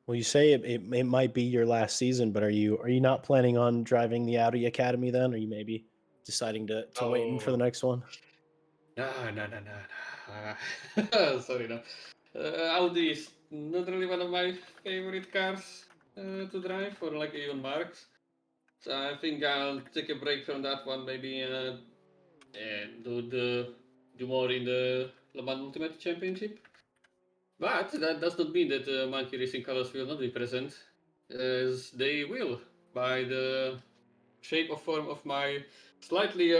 Well, you say it might be your last season, but are you not planning on driving the Audi Academy then? Are you maybe deciding to wait in for the Oh, next one? no. Sorry, no. Audi is not really one of my favorite cars to drive, or like even marks. So I think I'll take a break from that one, maybe, and do more in the Le Mans Ultimate Championship. But that does not mean that Monkey Racing colors will not be present, as they will by the shape or form of my slightly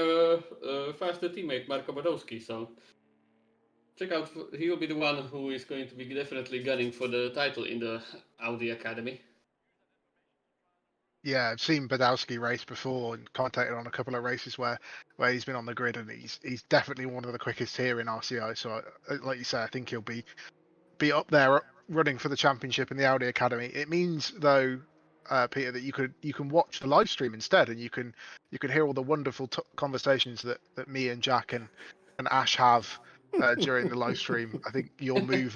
faster teammate Marko Badowski. So check out, he will be the one who is going to be definitely gunning for the title in the Audi Academy. Yeah, I've seen Badowski race before and commentated on a couple of races where he's been on the grid, and he's definitely one of the quickest here in RCI. So, like you say, I think he'll be up there running for the championship in the Audi Academy. It means though, Peter, that you can watch the live stream instead, and you can hear all the wonderful conversations that me and Jack and Ash have during the live stream. I think your move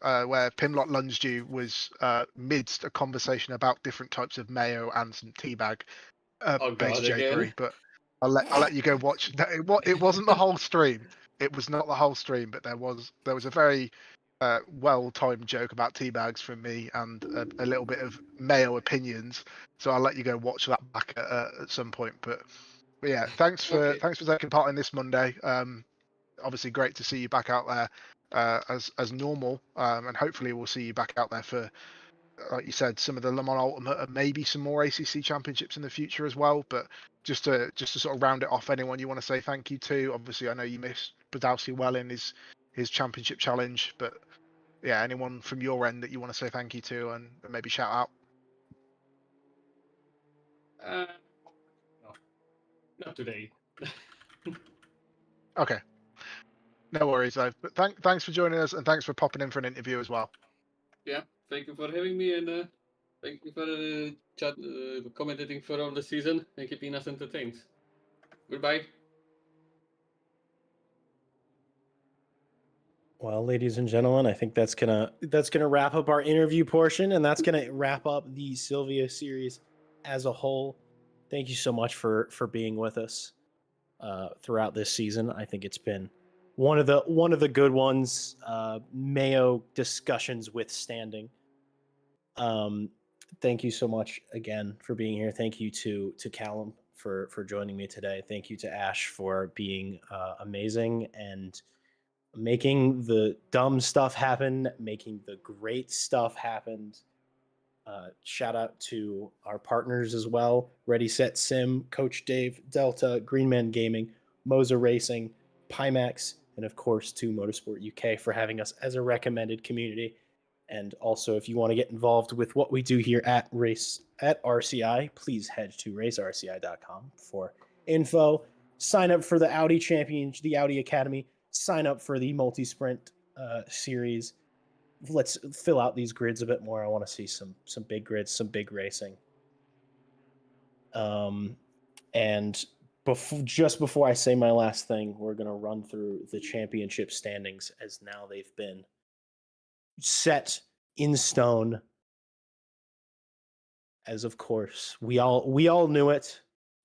where Pimlot lunged you was midst a conversation about different types of mayo and some teabag Oh based God, again. japery, but I'll let you go watch. It wasn't the whole stream. It was not the whole stream, but there was a very well timed joke about teabags from me and a little bit of mayo opinions. So I'll let you go watch that back at some point. But yeah, thanks for taking part in this Monday. Obviously, great to see you back out there as normal, and hopefully we'll see you back out there for, like you said, some of the Le Mans Ultimate and maybe some more ACC championships in the future as well. But just to sort of round it off, anyone you want to say thank you to? Obviously, I know you missed Badowski well in his championship challenge, but yeah, anyone from your end that you want to say thank you to and maybe shout out? No, not today. Okay, no worries though. But thanks for joining us, and thanks for popping in for an interview as well. Yeah, thank you for having me, and thank you for commentating for all the season and keeping us entertained. Goodbye. Well, ladies and gentlemen, I think that's gonna wrap up our interview portion, and that's gonna wrap up the Sylvia series as a whole. Thank you so much for being with us throughout this season. I think it's been one of the good ones. Mayo discussions withstanding. Thank you so much again for being here. Thank you to Callum for joining me today. Thank you to Ash for being amazing and making the dumb stuff happen, making the great stuff happen. Shout out to our partners as well: Ready Set Sim, Coach Dave, Delta, Greenman Gaming, Moza Racing, Pimax, and of course to Motorsport UK for having us as a recommended community. And also, if you want to get involved with what we do here at RCI, please head to racerci.com for info. Sign up for the Audi Championship, the Audi Academy. Sign up for the multi-sprint series. Let's fill out these grids a bit more. I want to see some big grids, some big racing. And just before I say my last thing, we're going to run through the championship standings as now they've been set in stone. As of course, we all knew it.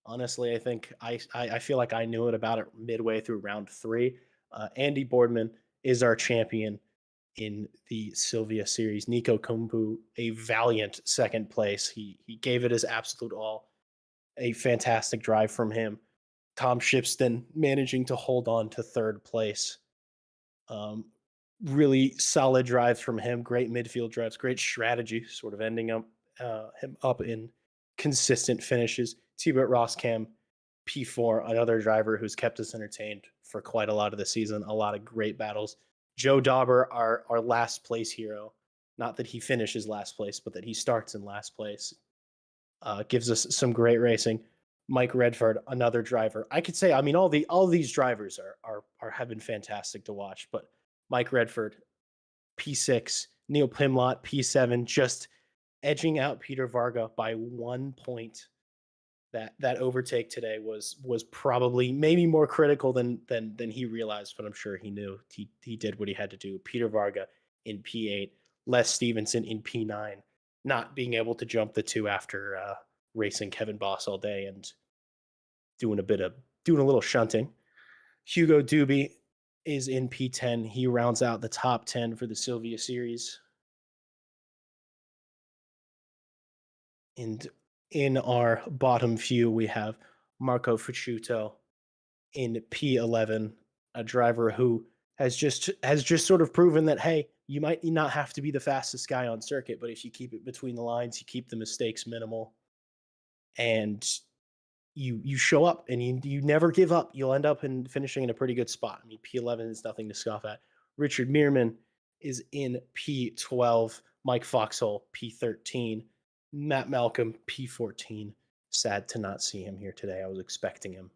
Honestly, I think I feel like I knew it about it midway through round 3. Andy Boardman is our champion in the Sylvia series. Nico Kumbu, a valiant second place. He gave it his absolute all. A fantastic drive from him. Tom Shipston managing to hold on to third place. Really solid drives from him. Great midfield drives. Great strategy, sort of ending up him up in consistent finishes. Tibet Roskam, P4, another driver who's kept us entertained for quite a lot of the season. A lot of great battles. Joe Dauber, our last place hero. Not that he finishes last place, but that he starts in last place. Gives us some great racing. Mike Redford, another driver. I could say, I mean, all these drivers have been fantastic to watch, but Mike Redford, P6, Neil Pimlott, P7, just edging out Peter Varga by 1 point. That overtake today was probably maybe more critical than he realized, but I'm sure he knew he did what he had to do. Peter Varga in P8, Les Stevenson in P9, not being able to jump the 2 after racing Kevin Boss all day and doing a little shunting. Hugo Duby is in P10. He rounds out the top 10 for the Sylvia series. And in our bottom few, we have Marco Ficciuto in P11, a driver who has just sort of proven that, hey, you might not have to be the fastest guy on circuit, but if you keep it between the lines, you keep the mistakes minimal, and you show up and you never give up, you'll end up in finishing in a pretty good spot. I mean, P11 is nothing to scoff at. Richard Meerman is in P12, Mike Foxhole, P13. Matt Malcolm, P14. Sad to not see him here today. I was expecting him,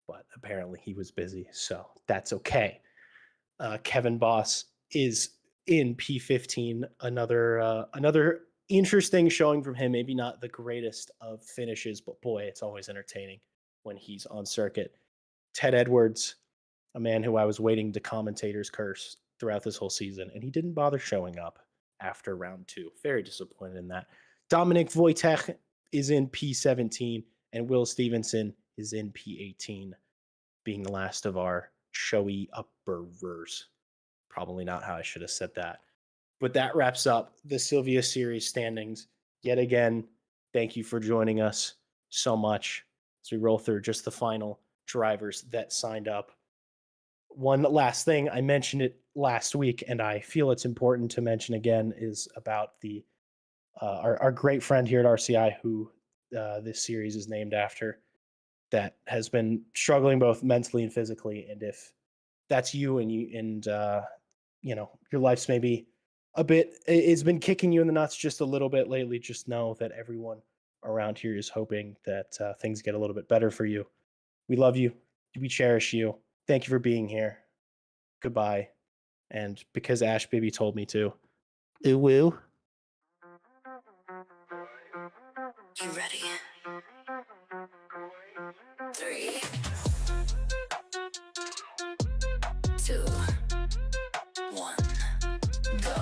but apparently he was busy, so that's okay. Kevin Boss is in P15. Another interesting showing from him. Maybe not the greatest of finishes, but boy, it's always entertaining when he's on circuit. Ted Edwards, a man who I was waiting to commentators curse throughout this whole season, and he didn't bother showing up after round 2. Very disappointed in that. Dominic Wojtek is in P17, and Will Stevenson is in P18, being the last of our showy upperers. Probably not how I should have said that. But that wraps up the Sylvia Series standings. Yet again, thank you for joining us so much as we roll through just the final drivers that signed up. One last thing, I mentioned it last week, and I feel it's important to mention again, is about the our great friend here at RCI, who this series is named after, that has been struggling both mentally and physically. And if that's you, and your life's maybe it's been kicking you in the nuts just a little bit lately, just know that everyone around here is hoping that things get a little bit better for you. We love you. We cherish you. Thank you for being here. Goodbye. And because Ash Baby told me to, ooh woo. You ready? 3, 2, 1, go.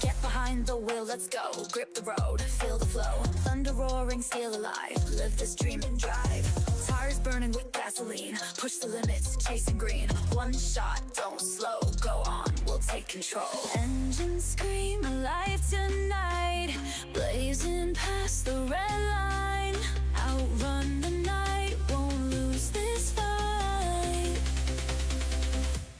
Get behind the wheel, let's go. Grip the road, feel the flow. Thunder roaring, steel alive. Live this dream and drive. Tires burning with gasoline. Push the limits, chasing green. One shot, don't slow. Go on, we'll take control. Engines scream alive tonight. Blazing past the red line. Outrun the night, won't lose this fight.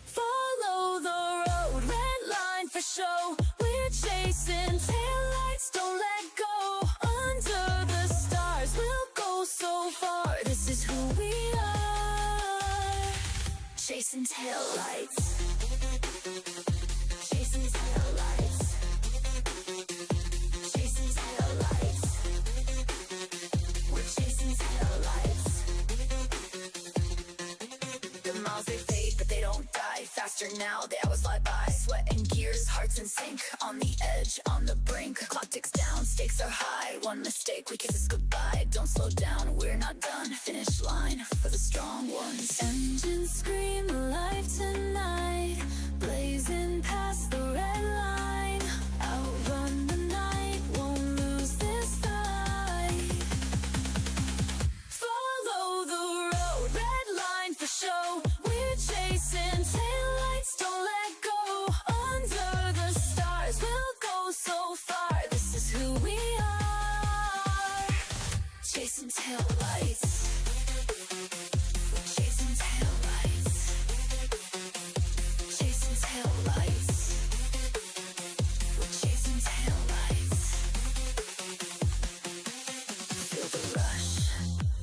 Follow the road, red line for show. We're chasing taillights, don't let go. Under the stars, we'll go so far. This is who we are. Chasing taillights. Chasing taillights. Chasing taillights. We're chasing taillights. The miles they fade, but they don't die. Faster now, the hours fly by. Sweat and gears, hearts in sync. On the edge, on the brink. Clock ticks down, stakes are high. One mistake, we kiss us goodbye. Don't slow down, we're not done. Finish line for the strong ones. Engines scream alive tonight. Blazing past the red line. Outrun the night, won't lose this fight. Follow the road, red line for show. We're chasing taillights, don't let go. Under the stars, we'll go so far. This is who we are. Chasing taillights. We're chasing taillights. Chasing taillights. We're chasing taillights. Feel the rush,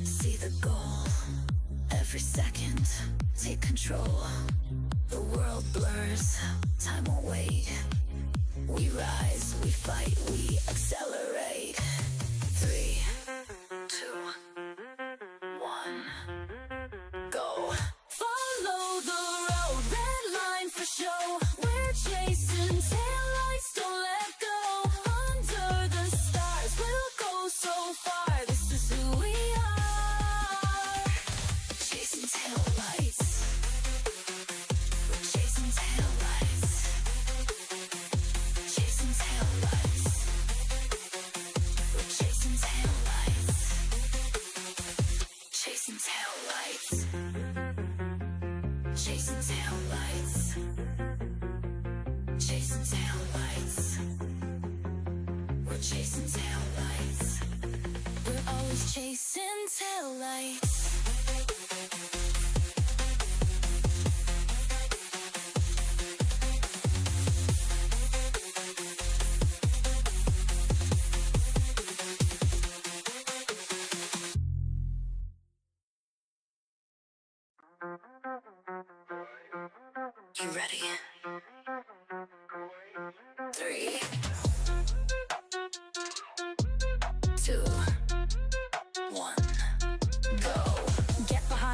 see the goal. Every second, take control. The world blurs, time won't wait. We rise, we fight, we accelerate. 3, 2, 1, go. Follow the road, red line for show. We're chasing taillights, don't let go. Under the stars, we'll go so far. This is who we are. Chasing taillights. We're chasing taillights. Chasing taillights. We're chasing taillights. Chasing taillights. Chasing taillights. Chasing taillights. We're chasing taillights. We're always chasing taillights. You ready? 3,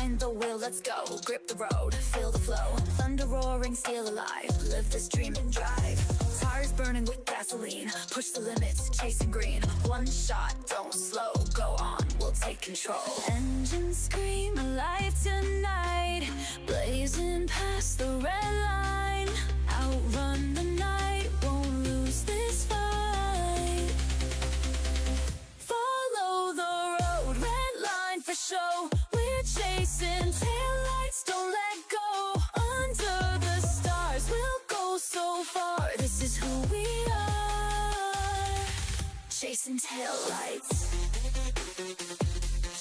behind the wheel, let's go. Grip the road, feel the flow. Thunder roaring, steel alive. Live this dream and drive. Tires burning with gasoline. Push the limits, chasing green. One shot, don't slow. Go on, we'll take control. Engines scream alive tonight. Blazing past the red line. Outrun the night, won't lose this fight. Follow the road, red line for show. We're chasing taillights, don't let go. Under the stars, we'll go so far. This is who we are. Chasing taillights.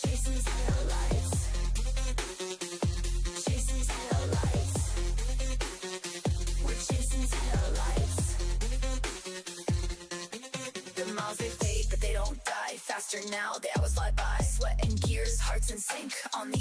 Chasing taillights. Chasing taillights. We're chasing taillights. The miles they fade, but they don't die. Faster now, the hours fly by. Sweat and gears, hearts in sync on the